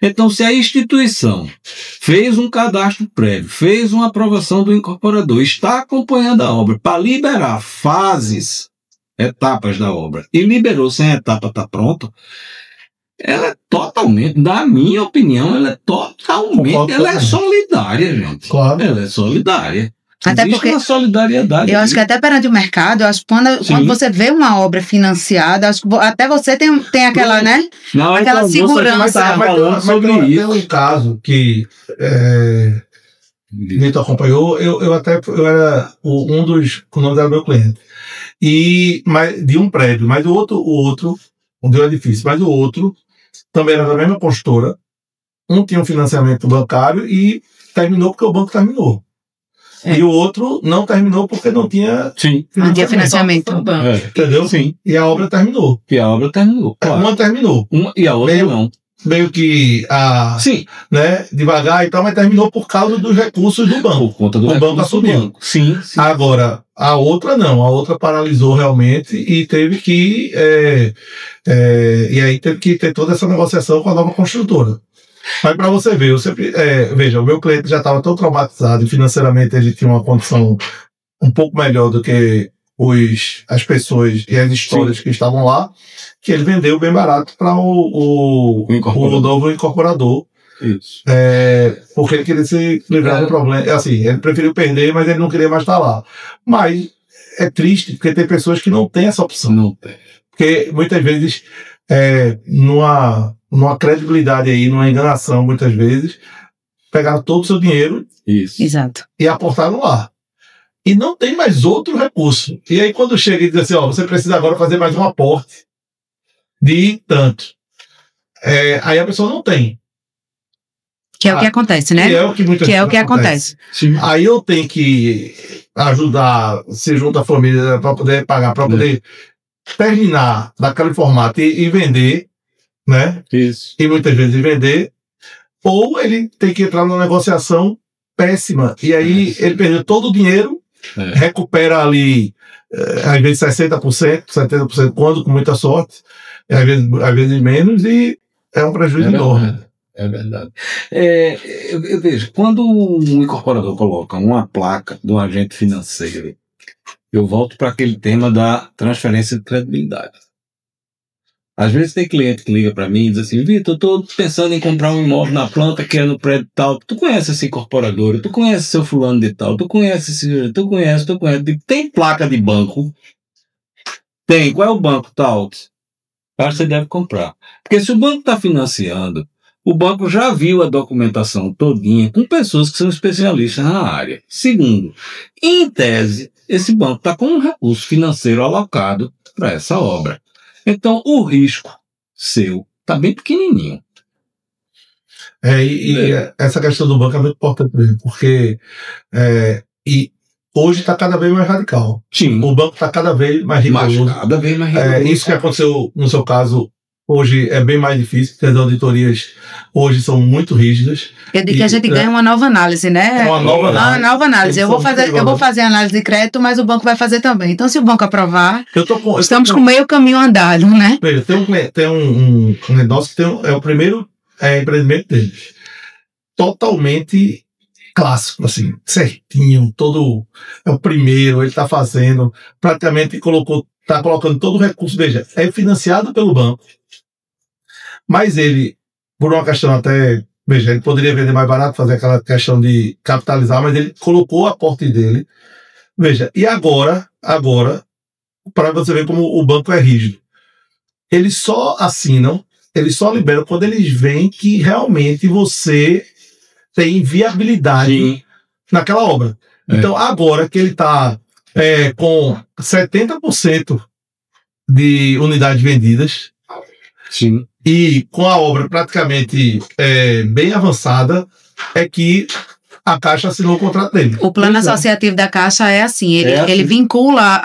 Então, se a instituição fez um cadastro prévio, fez uma aprovação do incorporador, está acompanhando a obra para liberar fases, etapas da obra, e liberou sem a etapa estar pronta, ela é totalmente, na minha opinião, ela é solidária, gente. Claro. Ela é solidária. Até Existe porque uma solidariedade. eu acho que até perante o mercado, eu acho que quando você vê uma obra financiada, acho que até você tem aquela, né? Não, aquela então, segurança. Mas tem um caso que Vitor acompanhou, eu era um dos, o nome era meu cliente. De um prédio, mas o outro, um deu edifício, mas o outro também era da mesma construtora. Um tinha um financiamento bancário e terminou porque o banco terminou. E o outro não terminou porque não tinha financiamento. Entendeu? Sim. E a obra terminou. Claro. Uma terminou. E a outra não. Meio que devagar e tal, mas terminou por causa dos recursos do banco. Por conta do o banco assumiu. Sim. Agora, a outra não. A outra paralisou realmente e teve que e aí teve que ter toda essa negociação com a nova construtora. Mas para você ver, eu sempre veja, o meu cliente já estava tão traumatizado e financeiramente ele tinha uma condição um pouco melhor do que as pessoas e as histórias que estavam lá, que ele vendeu bem barato para o novo incorporador. Isso. Porque ele queria se livrar do problema. Assim, ele preferiu perder, mas ele não queria mais estar lá. Mas é triste, porque tem pessoas que não têm essa opção. Não tem. Porque muitas vezes, numa credibilidade aí, numa enganação, muitas vezes, pegaram todo o seu dinheiro. Isso. Exato. E aportaram lá. E não tem mais outro recurso. E aí quando chega e diz assim, você precisa agora fazer mais um aporte de tanto. Aí a pessoa não tem. Que é o que acontece, né? Que é o que muitas vezes acontece. Sim. Aí eu tenho que ajudar, se junta a família para poder pagar, para poder terminar daquele formato e vender, né? Isso. E muitas vezes vender. Ou ele tem que entrar numa negociação péssima. E aí ele perdeu todo o dinheiro, recupera ali, às vezes 60%, 70%, quando com muita sorte, às vezes menos, e é um prejuízo enorme. É verdade. Eu vejo, quando um incorporador coloca uma placa de um agente financeiro, eu volto para aquele tema da transferência de credibilidade. Às vezes tem cliente que liga para mim e diz assim, Vitor, eu tô pensando em comprar um imóvel na planta que é no prédio tal. Tu conhece esse incorporador? Tu conhece seu fulano de tal? Tu conhece? Tem placa de banco? Tem. Qual é o banco tal? Acho que você deve comprar. Porque se o banco está financiando, o banco já viu a documentação todinha com pessoas que são especialistas na área. Segundo, em tese, esse banco está com um recurso financeiro alocado para essa obra. Então, o risco seu está bem pequenininho. Essa questão do banco é muito importante mesmo, porque hoje está cada vez mais radical. Sim. O banco está cada vez mais rigoroso. Cada vez mais rigoroso. Isso que aconteceu no seu caso hoje é bem mais difícil, porque as auditorias hoje são muito rígidas. Eu digo que a gente ganha uma nova análise, né? Uma nova análise. Uma nova análise. Eu vou fazer análise de crédito, mas o banco vai fazer também. Então, se o banco aprovar, estamos com meio caminho andado, né? Veja, tem um negócio que é o primeiro empreendimento deles. Totalmente clássico, assim, certinho, é o primeiro, ele está fazendo, praticamente está colocando todo o recurso, veja, é financiado pelo banco, mas ele, por uma questão até, veja, ele poderia vender mais barato, fazer aquela questão de capitalizar, mas ele colocou o aporte dele, veja, e agora, para você ver como o banco é rígido, eles só liberam quando eles veem que realmente você tem viabilidade naquela obra. Então, agora que ele está com 70% de unidades vendidas, sim, e com a obra praticamente bem avançada, é que a Caixa assinou o contrato dele. O plano associativo da Caixa é assim, ele vincula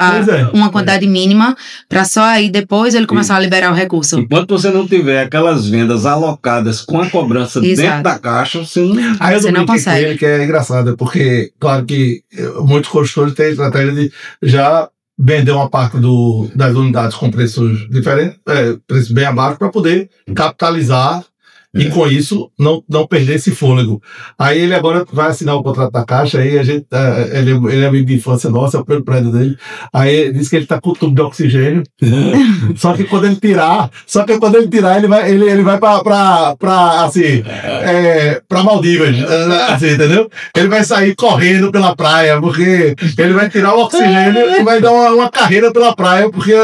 uma quantidade mínima para só aí depois ele começar a liberar o recurso. Enquanto você não tiver aquelas vendas alocadas com a cobrança dentro da Caixa, você não consegue. Com ele, que é engraçado, porque claro que muitos construtores têm a estratégia de já vender uma parte das unidades com preços diferentes, preços bem abaixo, para poder capitalizar e com isso não perder esse fôlego. Aí ele agora vai assinar o contrato da Caixa, aí a gente, ele é amigo de infância nossa, é o primeiro prédio dele, aí ele disse que ele tá com o tubo de oxigênio, só que quando ele tirar, ele vai pra Maldivas, assim, entendeu? Ele vai sair correndo pela praia, porque ele vai tirar o oxigênio e vai dar uma carreira pela praia, porque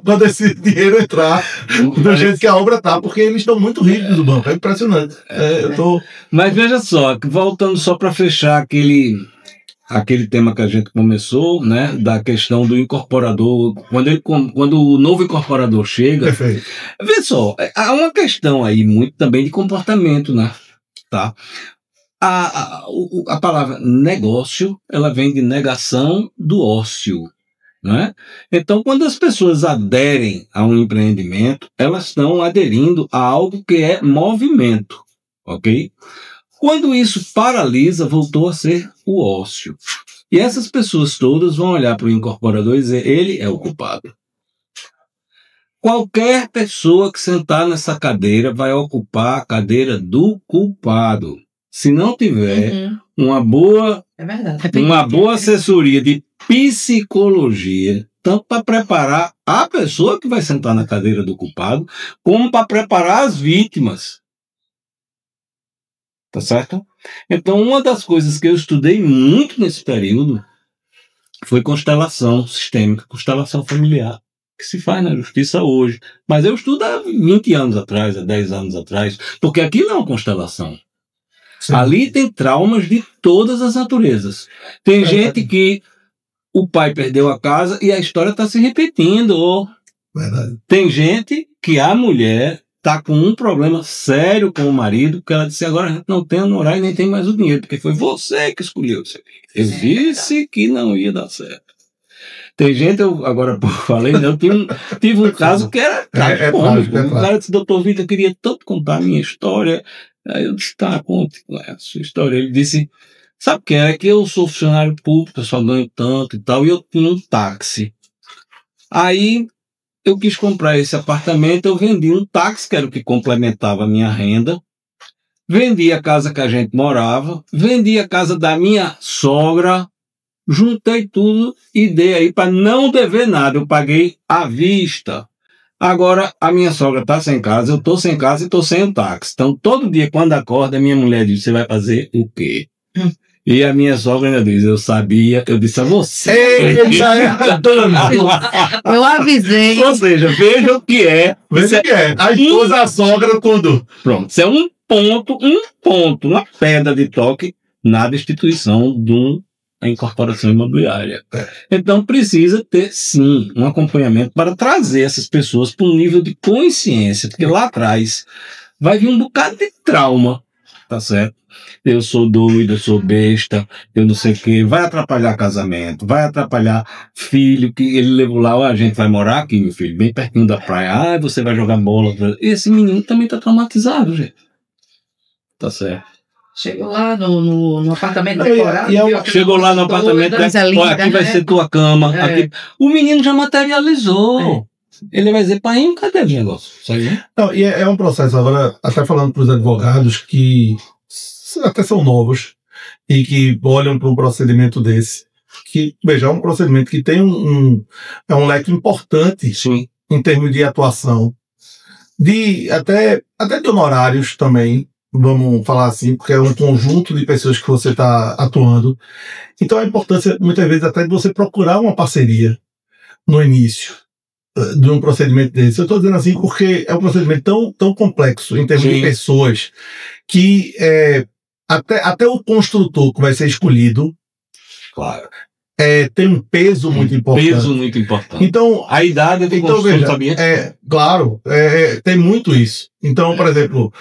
quando esse dinheiro entrar, do jeito que a obra tá, porque eles estão muito rígidos do banco. É impressionante. Mas veja só, voltando só para fechar aquele tema que a gente começou, né, da questão do incorporador, quando o novo incorporador chega, perfeito. Veja só, há uma questão aí muito também de comportamento, né, tá? A palavra negócio, ela vem de negação do ócio. Né? Então, quando as pessoas aderem a um empreendimento, elas estão aderindo a algo que é movimento, ok? Quando isso paralisa, voltou a ser o ócio. E essas pessoas todas vão olhar para o incorporador e dizer, ele é o culpado. Qualquer pessoa que sentar nessa cadeira vai ocupar a cadeira do culpado. Se não tiver uma boa assessoria de psicologia, tanto para preparar a pessoa que vai sentar na cadeira do culpado, como para preparar as vítimas. Tá certo? Então, uma das coisas que eu estudei muito nesse período foi constelação sistêmica, constelação familiar, que se faz na justiça hoje. Mas eu estudo há 20 anos atrás, há 10 anos atrás, porque aquilo é uma constelação. Sim. Ali tem traumas de todas as naturezas. Tem gente que o pai perdeu a casa e a história está se repetindo. Verdade. Tem gente que a mulher está com um problema sério com o marido, porque ela disse, agora a gente não tem a moral e nem tem mais o dinheiro, porque foi você que escolheu isso aqui. Eu disse que não ia dar certo. Tem gente, eu agora falei, né, eu tive um caso que era tragicômico. O cara disse, doutor Vitor, eu queria tanto contar a minha história. Aí eu disse, tá, conte a sua história. Ele disse, sabe o que é? Que eu sou funcionário público, eu só ganho tanto e tal, e eu tinha um táxi. Aí eu quis comprar esse apartamento, eu vendi um táxi, que era o que complementava a minha renda, vendi a casa que a gente morava, vendi a casa da minha sogra, juntei tudo e dei aí para não dever nada. Eu paguei à vista. Agora, a minha sogra tá sem casa, eu tô sem casa e tô sem o táxi. Então, todo dia, quando acorda, minha mulher diz, você vai fazer o quê? E a minha sogra ainda diz, eu sabia, eu disse a você. Ei, já é. Eu avisei. Ou seja, veja o que é. Veja o que é. A esposa, a sogra, tudo. Pronto, isso é um ponto, uma pedra de toque na destituição de uma incorporação imobiliária. Então precisa ter, sim, um acompanhamento para trazer essas pessoas para um nível de consciência, porque lá atrás vai vir um bocado de trauma, tá certo? Eu sou doido, eu sou besta, eu não sei o quê, vai atrapalhar casamento, vai atrapalhar filho, que ele levou lá, ó, a gente vai morar aqui, meu filho, bem pertinho da praia, você vai jogar bola. Esse menino também tá traumatizado, gente. Tá certo. Chegou lá no apartamento decorado. Chegou lá no apartamento, ó, aqui vai ser tua cama. Aqui. O menino já materializou. Ele vai dizer, pai, cadê o negócio? Não, e é um processo, agora, até falando para os advogados que até são novos e que olham para um procedimento desse, que, veja, é um procedimento que tem é um leque importante, sim, em termos de atuação, até de honorários também, vamos falar assim, porque é um conjunto de pessoas que você está atuando. Então a importância, muitas vezes, até de você procurar uma parceria no início de um procedimento desse. Eu estou dizendo assim porque é um procedimento tão complexo em termos de pessoas que até o construtor que vai ser escolhido, claro, tem um peso muito importante. Então, a idade do construtor, sabia? Claro, tem muito isso. Então, por exemplo,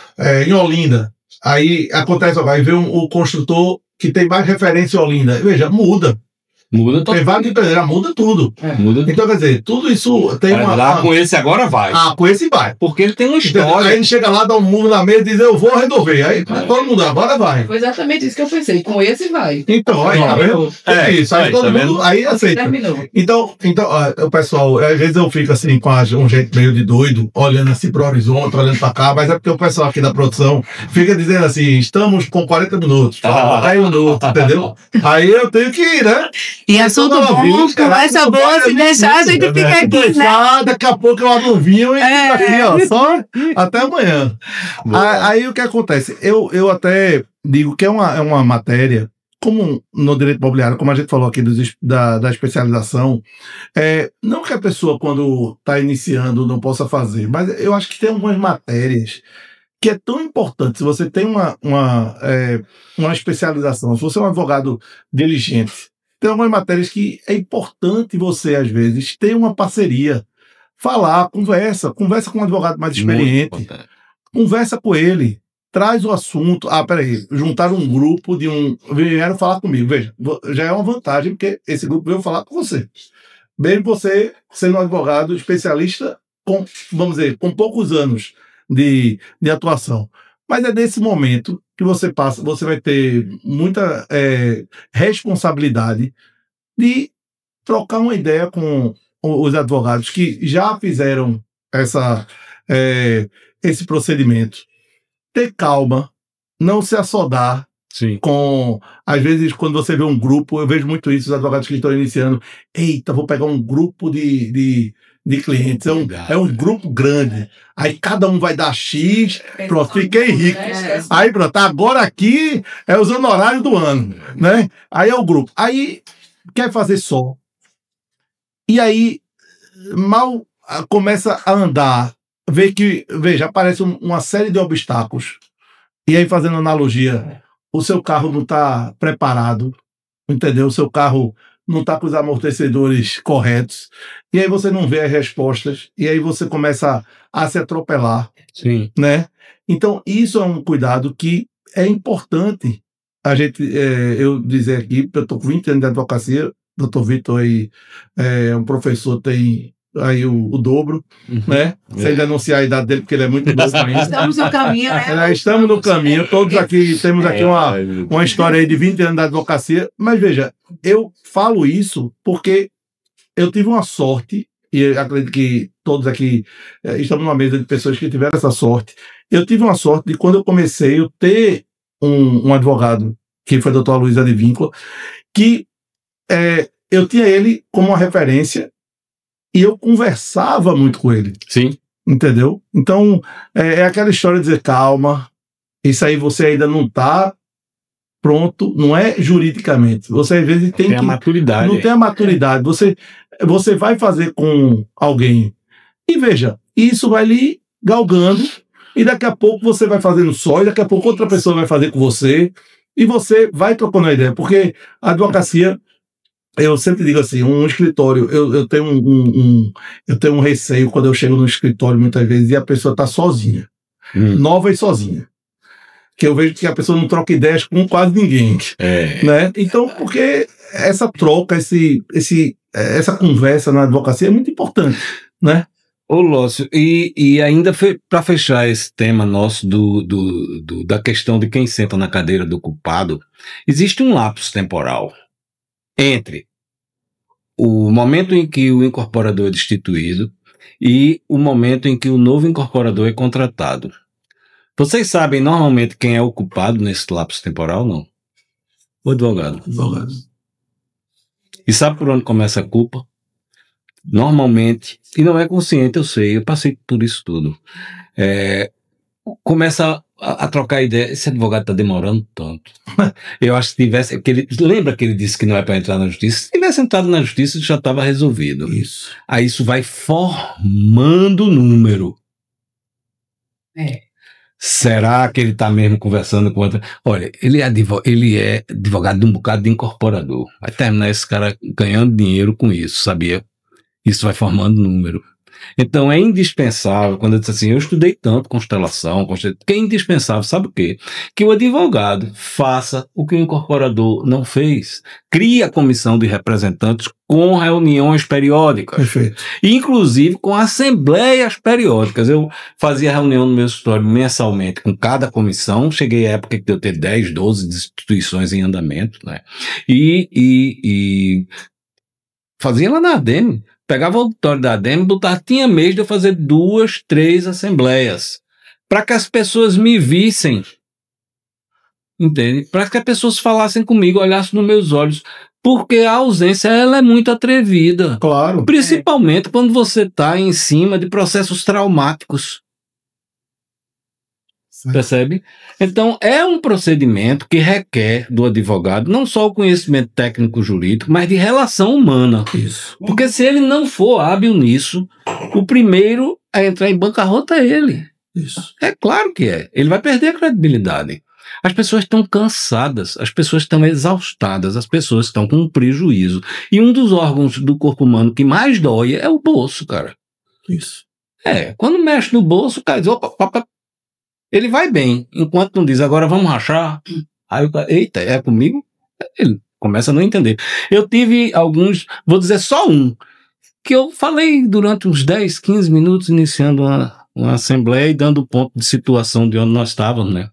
em Olinda, aí acontece, vai ver o construtor que tem mais referência em Olinda. Veja, muda. Muda tudo. Tem vários empresários, muda tudo. Então, quer dizer, tudo isso tem com esse agora vai. Com esse vai. Porque ele tem uma história. Aí ele chega lá, dá um murro na mesa e diz, eu vou resolver. Aí todo mundo, agora vai. Foi exatamente isso que eu pensei. Com esse vai. Então, aí, tá vendo? Isso. Aí todo mundo aí aceita. Terminou. Então, o pessoal, às vezes eu fico assim, com um jeito meio de doido, olhando assim pro horizonte, olhando pra cá, mas é porque o pessoal aqui da produção fica dizendo assim, estamos com 40 minutos. Aí um minuto, entendeu? Aí eu tenho que ir, né? E assunto bom, conversa boa, se deixar, a gente fica aqui, né? Daqui a pouco eu abro um vinho e fico aqui, ó, só até amanhã. Aí o que acontece? Eu até digo que é uma matéria, como no direito imobiliário, como a gente falou aqui da especialização, não que a pessoa, quando está iniciando, não possa fazer, mas eu acho que tem algumas matérias que é tão importante. Se você tem uma especialização, se você é um advogado diligente, tem algumas matérias que é importante você, às vezes, ter uma parceria, falar, conversa com um advogado mais experiente, conversa com ele, traz o assunto. Peraí, juntaram um grupo vieram falar comigo. Veja, já é uma vantagem, porque esse grupo veio falar com você. Mesmo você sendo um advogado especialista vamos dizer, com poucos anos de atuação. Mas é nesse momento que você vai ter muita responsabilidade de trocar uma ideia com os advogados que já fizeram esse procedimento. Ter calma, não se assodar. Sim. Às vezes, quando você vê um grupo, eu vejo muito isso, os advogados que estão iniciando, eita, vou pegar um grupo de clientes, é um grupo grande, aí cada um vai dar X, pronto, fiquei rico. Aí pronto, agora aqui é os honorários do ano, né? Aí é o grupo. Aí quer fazer só. E aí mal começa a andar, veja, aparece uma série de obstáculos. E aí, fazendo analogia, o seu carro não está preparado, entendeu? O seu carro não está com os amortecedores corretos, e aí você não vê as respostas, e aí você começa a se atropelar. Sim. Né? Então, isso é um cuidado que é importante a gente, eu dizer aqui, porque eu estou com 20 anos de advocacia, doutor Vitor aí é um professor, tem aí o dobro, né? Sem denunciar a idade dele, porque ele é muito novo ainda. Estamos no caminho, né? Estamos no caminho, todos aqui, temos aqui uma história aí de 20 anos da advocacia, mas veja, eu falo isso porque eu tive uma sorte, e eu acredito que todos aqui estamos numa mesa de pessoas que tiveram essa sorte. Eu tive uma sorte de quando eu comecei a ter um advogado, que foi o doutor Luiz Advíncula, que eu tinha ele como uma referência. e eu conversava muito com ele. Sim. Entendeu? Então, é aquela história de dizer, calma, isso aí você ainda não está pronto, não é juridicamente. Você às vezes tem a maturidade. Não tem a maturidade. Você vai fazer com alguém e veja, isso vai lhe galgando e daqui a pouco você vai fazendo só e daqui a pouco outra pessoa vai fazer com você e você vai trocando a ideia, porque a advocacia, eu sempre digo assim, um escritório, eu tenho eu tenho um receio quando eu chego no escritório muitas vezes e a pessoa está sozinha, nova e sozinha. Que eu vejo que a pessoa não troca ideias com quase ninguém. Né? Então, porque essa troca, essa conversa na advocacia é muito importante, né? Ô, Lócio, e ainda para fechar esse tema nosso da questão de quem senta na cadeira do culpado, existe um lapso temporal entre o momento em que o incorporador é destituído e o momento em que o novo incorporador é contratado. Vocês sabem normalmente quem é o culpado nesse lapso temporal, não? O advogado. E sabe por onde começa a culpa? Normalmente, e não é consciente, eu sei, eu passei por isso tudo. Começa a trocar ideia, esse advogado está demorando tanto. Eu acho que tivesse, lembra que ele disse que não é para entrar na justiça? Se tivesse entrado na justiça, já estava resolvido. Isso. Aí isso vai formando número. Será que ele está mesmo conversando com outra? Olha, ele é advogado de um bocado de incorporador. Vai terminar esse cara ganhando dinheiro com isso, sabia? Isso vai formando número. Então é indispensável, quando eu disse assim, eu estudei tanto constelação, que é indispensável, sabe o quê? Que o advogado faça o que o incorporador não fez. Crie a comissão de representantes com reuniões periódicas. Perfeito. Inclusive com assembleias periódicas. Eu fazia reunião no meu escritório mensalmente com cada comissão, cheguei à época que eu ter 10, 12 instituições em andamento, né? E fazia lá na ADEME. Pegava o auditório da ADEME, tinha mês de eu fazer 2, 3 assembleias, para que as pessoas me vissem, entende? Para que as pessoas falassem comigo, olhassem nos meus olhos, porque a ausência ela é muito atrevida. Claro. Principalmente quando você está em cima de processos traumáticos. Percebe? Então, é um procedimento que requer do advogado não só o conhecimento técnico jurídico, mas de relação humana. Isso. Porque se ele não for hábil nisso, o primeiro a entrar em bancarrota é ele. Isso. É claro que é. Ele vai perder a credibilidade. As pessoas estão cansadas, as pessoas estão exaustadas, as pessoas estão com um prejuízo. E um dos órgãos do corpo humano que mais dói é o bolso, cara. Isso. Quando mexe no bolso, o cara diz, opa, ele vai bem, enquanto não diz, agora vamos rachar. Aí o cara, eita, é comigo? Ele começa a não entender. Eu tive alguns, vou dizer só um, que eu falei durante uns 10, 15 minutos, iniciando uma assembleia e dando o ponto de situação de onde nós estávamos, né?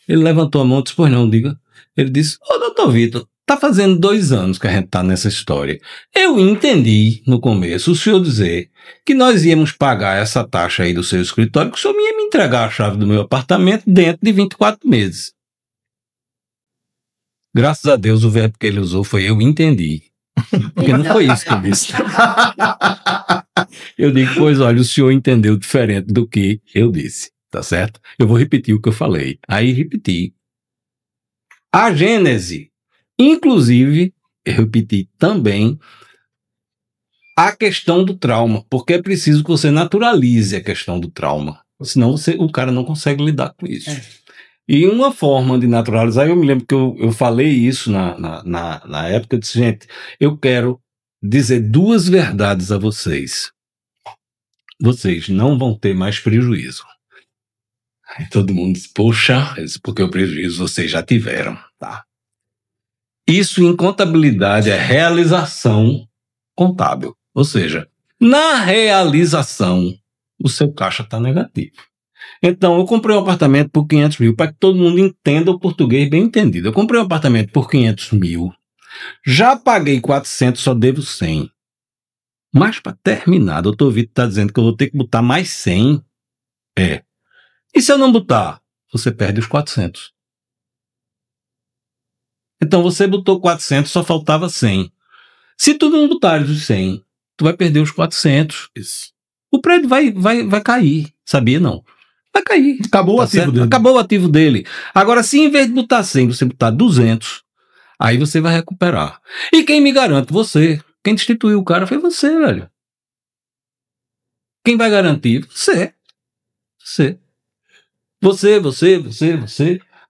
Ele levantou a mão e disse, pois não, diga. Ele disse, doutor Vitor, tá fazendo 2 anos que a gente tá nessa história. Eu entendi, no começo, o senhor dizer que nós íamos pagar essa taxa aí do seu escritório, que o senhor ia me entregar a chave do meu apartamento dentro de 24 meses. Graças a Deus, o verbo que ele usou foi eu entendi. Porque não foi isso que eu disse. Eu digo, pois olha, o senhor entendeu diferente do que eu disse, tá certo? Eu vou repetir o que eu falei. Aí repeti. A Gênese, inclusive, eu repeti também a questão do trauma, porque é preciso que você naturalize a questão do trauma, senão o cara não consegue lidar com isso. E uma forma de naturalizar, eu me lembro que eu falei isso na época, eu disse, gente, eu quero dizer 2 verdades a vocês. Vocês não vão ter mais prejuízo. Aí todo mundo diz, poxa, porque o prejuízo vocês já tiveram, tá? Isso em contabilidade é realização contábil. Ou seja, na realização, o seu caixa está negativo. Então, eu comprei um apartamento por 500 mil, para que todo mundo entenda o português bem entendido. Eu comprei um apartamento por 500 mil, já paguei 400, só devo 100. Mas para terminar, doutor Vitor está dizendo que eu vou ter que botar mais 100. E se eu não botar? Você perde os 400. Então você botou 400, só faltava 100. Se tu não botares os 100, tu vai perder os 400. Isso. O prédio vai cair, sabia não? Vai cair. Acabou o ativo dele. Acabou o ativo dele. Agora, se em vez de botar 100, você botar 200, aí você vai recuperar. E quem me garante? Você. Quem destituiu o cara foi você, velho. Quem vai garantir? Você. Você.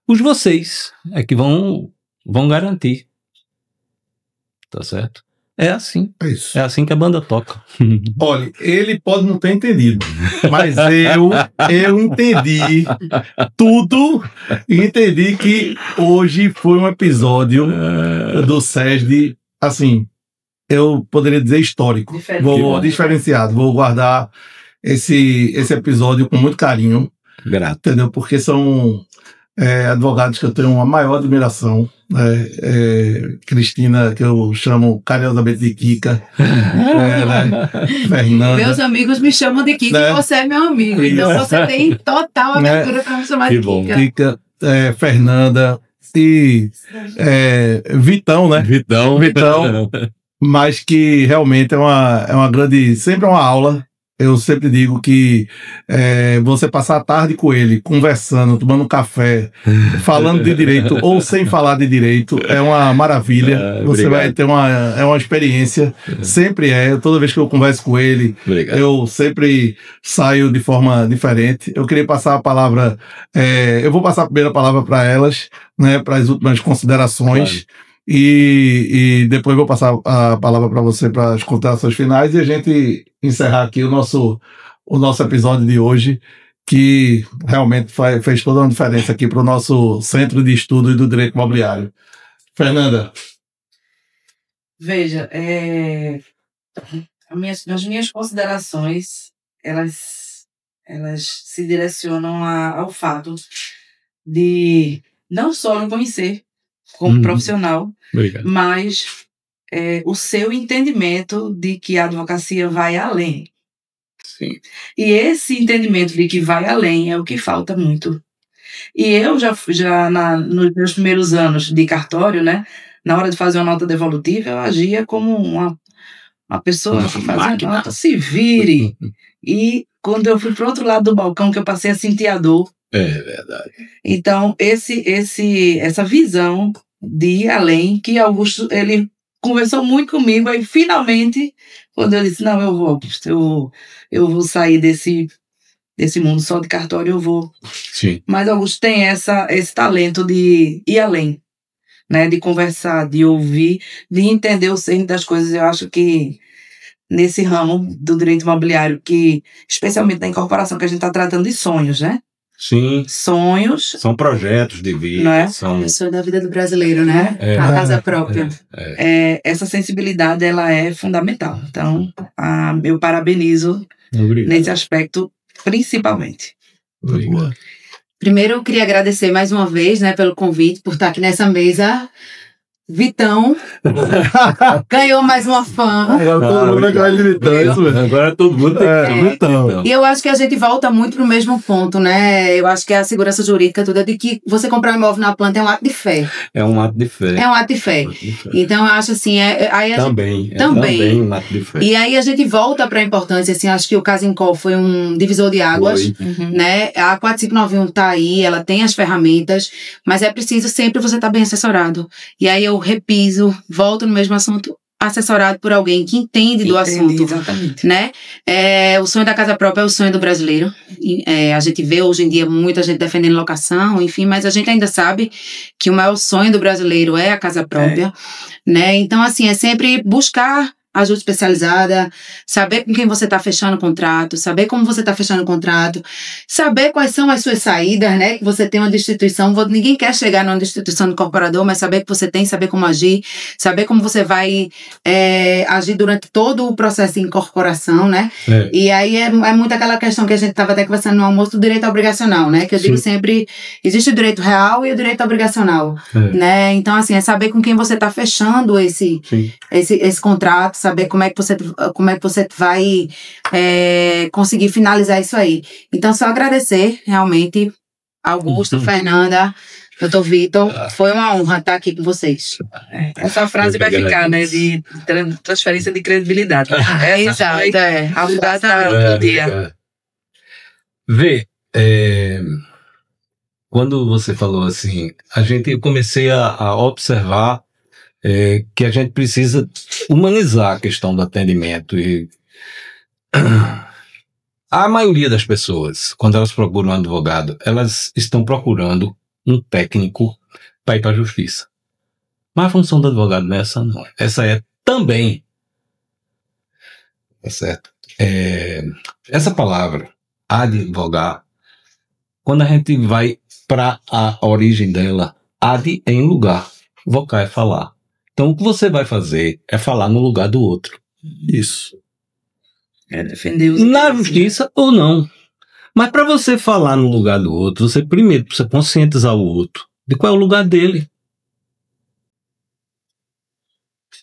Os vocês é que vão garantir. Tá certo? É assim. É isso. É assim que a banda toca. Olha, ele pode não ter entendido, mas eu entendi tudo e entendi que hoje foi um episódio do SESD, assim, eu poderia dizer histórico. Diferenciado. Vou guardar esse episódio com muito carinho. Grato. Entendeu? Porque são advogados que eu tenho uma maior admiração. Cristina, que eu chamo carinhosamente de Kika. Fernanda. Meus amigos me chamam de Kika e você é meu amigo. Então você tem total abertura para me chamar de Kika. Kika, Fernanda e Vitão, né? Vitão. Mas que realmente é uma grande... Sempre é uma aula. Eu sempre digo que você passar a tarde com ele, conversando, tomando um café, falando de direito ou sem falar de direito, é uma maravilha. Você vai ter uma experiência. Sempre toda vez que eu converso com ele, eu sempre saio de forma diferente. Eu queria passar a palavra... eu vou passar a primeira palavra para elas, né, para as últimas considerações. Claro. E depois vou passar a palavra para você para as considerações finais e a gente encerrar aqui o nosso episódio de hoje, que realmente fez toda uma diferença aqui para o nosso Centro de Estudos do Direito Imobiliário. Fernanda. Veja, as minhas considerações, elas se direcionam ao fato de não só me conhecer como profissional, mas o seu entendimento de que a advocacia vai além. Sim. E esse entendimento de que vai além é o que falta muito. E eu nos meus primeiros anos de cartório, né, na hora de fazer uma nota devolutiva, eu agia como uma pessoa que fazia nota, se vire. E quando eu fui para o outro lado do balcão, que eu passei a sentir a dor. É verdade. Então, essa visão de ir além, que Augusto, ele conversou muito comigo, aí finalmente, quando eu disse, não, eu vou, Augusto, eu vou sair desse mundo só de cartório, eu vou. Sim. Mas Augusto tem esse talento de ir além, né, de conversar, de ouvir, de entender o cerne das coisas. Eu acho que nesse ramo do direito imobiliário, que especialmente na incorporação, que a gente está tratando de sonhos, né? Sim. Sonhos. São projetos de vida. Não é? O sonho da vida do brasileiro, né? A casa própria. Essa sensibilidade, ela é fundamental. Então, eu parabenizo nesse aspecto, principalmente. Obrigado. Primeiro, eu queria agradecer mais uma vez, né, pelo convite, por estar aqui nessa mesa. Vitão ganhou mais uma fã. Agora todo mundo é de Vitão. Agora todo mundo tem Vitão. E eu acho que a gente volta muito pro mesmo ponto, né? Eu acho que a segurança jurídica toda de que você comprar um imóvel na planta é um ato de fé. É um ato de fé. É um ato de fé. Então eu acho assim, Também um ato de fé. E aí a gente volta para a importância, assim, acho que o caso Incol foi um divisor de águas, né? A 4591 tá aí, ela tem as ferramentas, mas é preciso sempre você estar bem assessorado. E aí eu repiso, volto no mesmo assunto, assessorado por alguém que entende do assunto. Exatamente. Né? O sonho da casa própria é o sonho do brasileiro. A gente vê hoje em dia muita gente defendendo locação, enfim, mas a gente ainda sabe que o maior sonho do brasileiro é a casa própria. Né? Então, assim, é sempre buscar ajuda especializada, saber com quem você está fechando o contrato, saber como você está fechando o contrato, saber quais são as suas saídas, né? Que você tem uma destituição, ninguém quer chegar numa destituição do incorporador, mas saber que você tem, saber como agir, saber como você vai agir durante todo o processo de incorporação, né? E aí é muito aquela questão que a gente estava até conversando no almoço do direito obrigacional, né? Que eu digo sempre, existe o direito real e o direito obrigacional, né? Então, assim, é saber com quem você está fechando esse contrato, saber como é que você vai conseguir finalizar isso aí. Então, só agradecer realmente Augusto, Fernanda, Doutor Vitor, foi uma honra estar aqui com vocês. Essa frase vai ficar, né? De transferência de credibilidade. Exato, A mudança do dia. Vê, quando você falou assim, eu comecei a observar que a gente precisa humanizar a questão do atendimento. E a maioria das pessoas, quando elas procuram um advogado, elas estão procurando um técnico para ir para a justiça. Mas a função do advogado não é essa, não. Essa é também. Tá certo? Essa palavra, advogar, quando a gente vai para a origem dela, ad é em lugar, vocar é falar. Então o que você vai fazer é falar no lugar do outro. Isso. Defender os Na justiça ou não. Mas para você falar no lugar do outro, você primeiro precisa conscientizar o outro de qual é o lugar dele.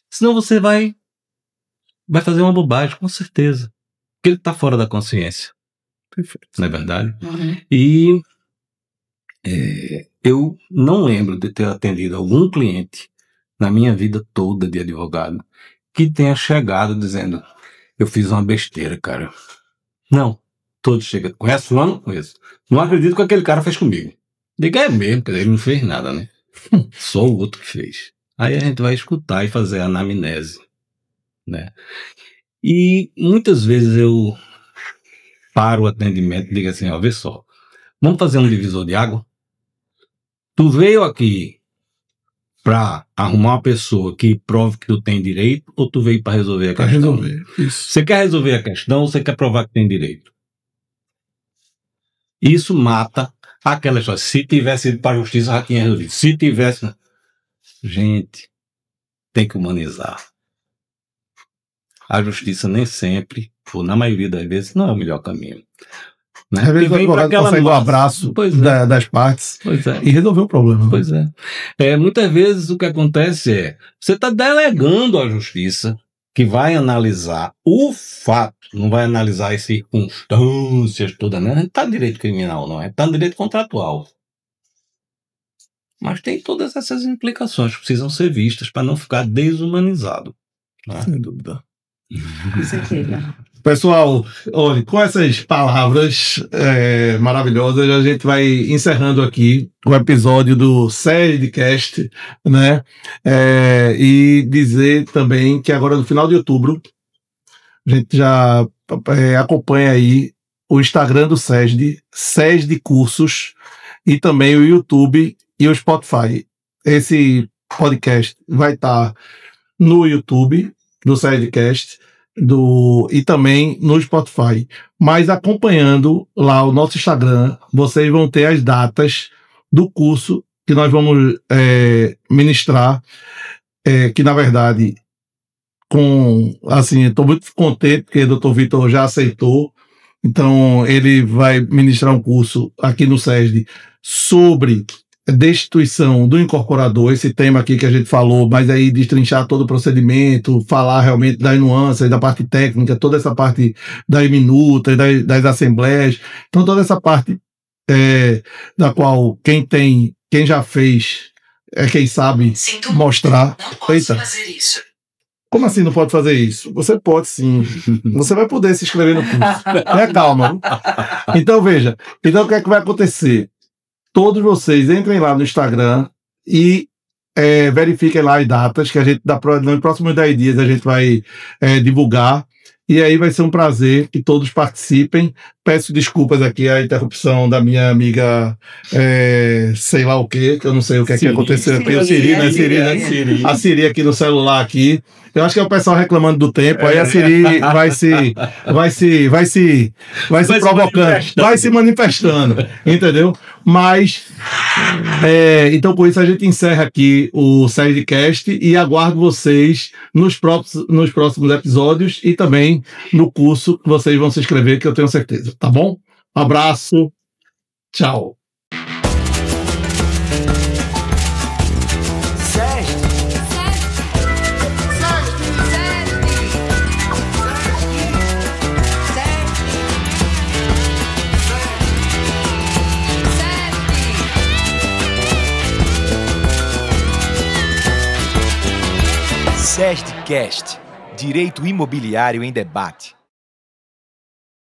Senão você vai fazer uma bobagem, com certeza. Porque ele está fora da consciência. Perfeito. Não é verdade? Uhum. E eu não lembro de ter atendido algum cliente na minha vida toda de advogado que tenha chegado dizendo: eu fiz uma besteira, cara. Não. Todos chegam. Conhece o ano? Conheço. Não acredito que aquele cara fez comigo. Diga, é mesmo, porque ele não fez nada, né? Só o outro que fez. Aí a gente vai escutar e fazer a anamnese, né? E muitas vezes eu paro o atendimento e digo assim: ó, vê só, vamos fazer um divisor de água? Tu veio aqui para arrumar uma pessoa que prove que tu tem direito, ou tu veio para resolver a questão? Para resolver, isso. Você quer resolver a questão ou você quer provar que tem direito? Isso mata aquela história. Se tivesse ido para a justiça, já tinha resolvido. Se tivesse... Gente, tem que humanizar. A justiça nem sempre, ou na maioria das vezes, não é o melhor caminho. Né? Às vezes o advogado consegue um abraço das partes e resolver o problema. Pois é. Muitas vezes o que acontece é, você está delegando à justiça que vai analisar o fato, não vai analisar as circunstâncias todas, né? Não está no direito criminal, não é? Está no direito contratual. Mas tem todas essas implicações que precisam ser vistas para não ficar desumanizado. Né? Sem dúvida. Pessoal, olha, com essas palavras maravilhosas, a gente vai encerrando aqui o episódio do SESDcast, né? E dizer também que agora no final de outubro, a gente já acompanha aí o Instagram do SESD Cursos, e também o YouTube e o Spotify. Esse podcast vai estar no YouTube do SESDcast e também no Spotify. Mas acompanhando lá o nosso Instagram, vocês vão ter as datas do curso que nós vamos ministrar, que na verdade, estou muito contente porque o Dr. Vitor já aceitou. Então ele vai ministrar um curso aqui no SESD sobre destituição do incorporador, esse tema aqui que a gente falou, mas aí destrinchar todo o procedimento, falar realmente das nuances, da parte técnica, toda essa parte das minutas, das assembleias, então toda essa parte da qual quem já fez quem sabe mostrar. Não pode fazer isso. Como assim não pode fazer isso? Você pode sim. Você vai poder se inscrever no curso. Calma. Então veja, o que é que vai acontecer? Todos vocês entrem lá no Instagram e verifiquem lá as datas que a gente, nos próximos 10 dias, a gente vai divulgar. E aí vai ser um prazer que todos participem. Peço desculpas aqui a interrupção da minha amiga, sei lá o quê, que eu não sei o que é que aconteceu aqui. O Siri, né? Siri. A Siri aqui no celular aqui. Eu acho que é o pessoal reclamando do tempo. Aí a Siri vai se provocando, vai se manifestando, entendeu? Mas, então por isso a gente encerra aqui o SESDcast e aguardo vocês nos próximos episódios e também no curso que vocês vão se inscrever, que eu tenho certeza, tá bom? Um abraço, tchau. SESDcast, Direito Imobiliário em Debate.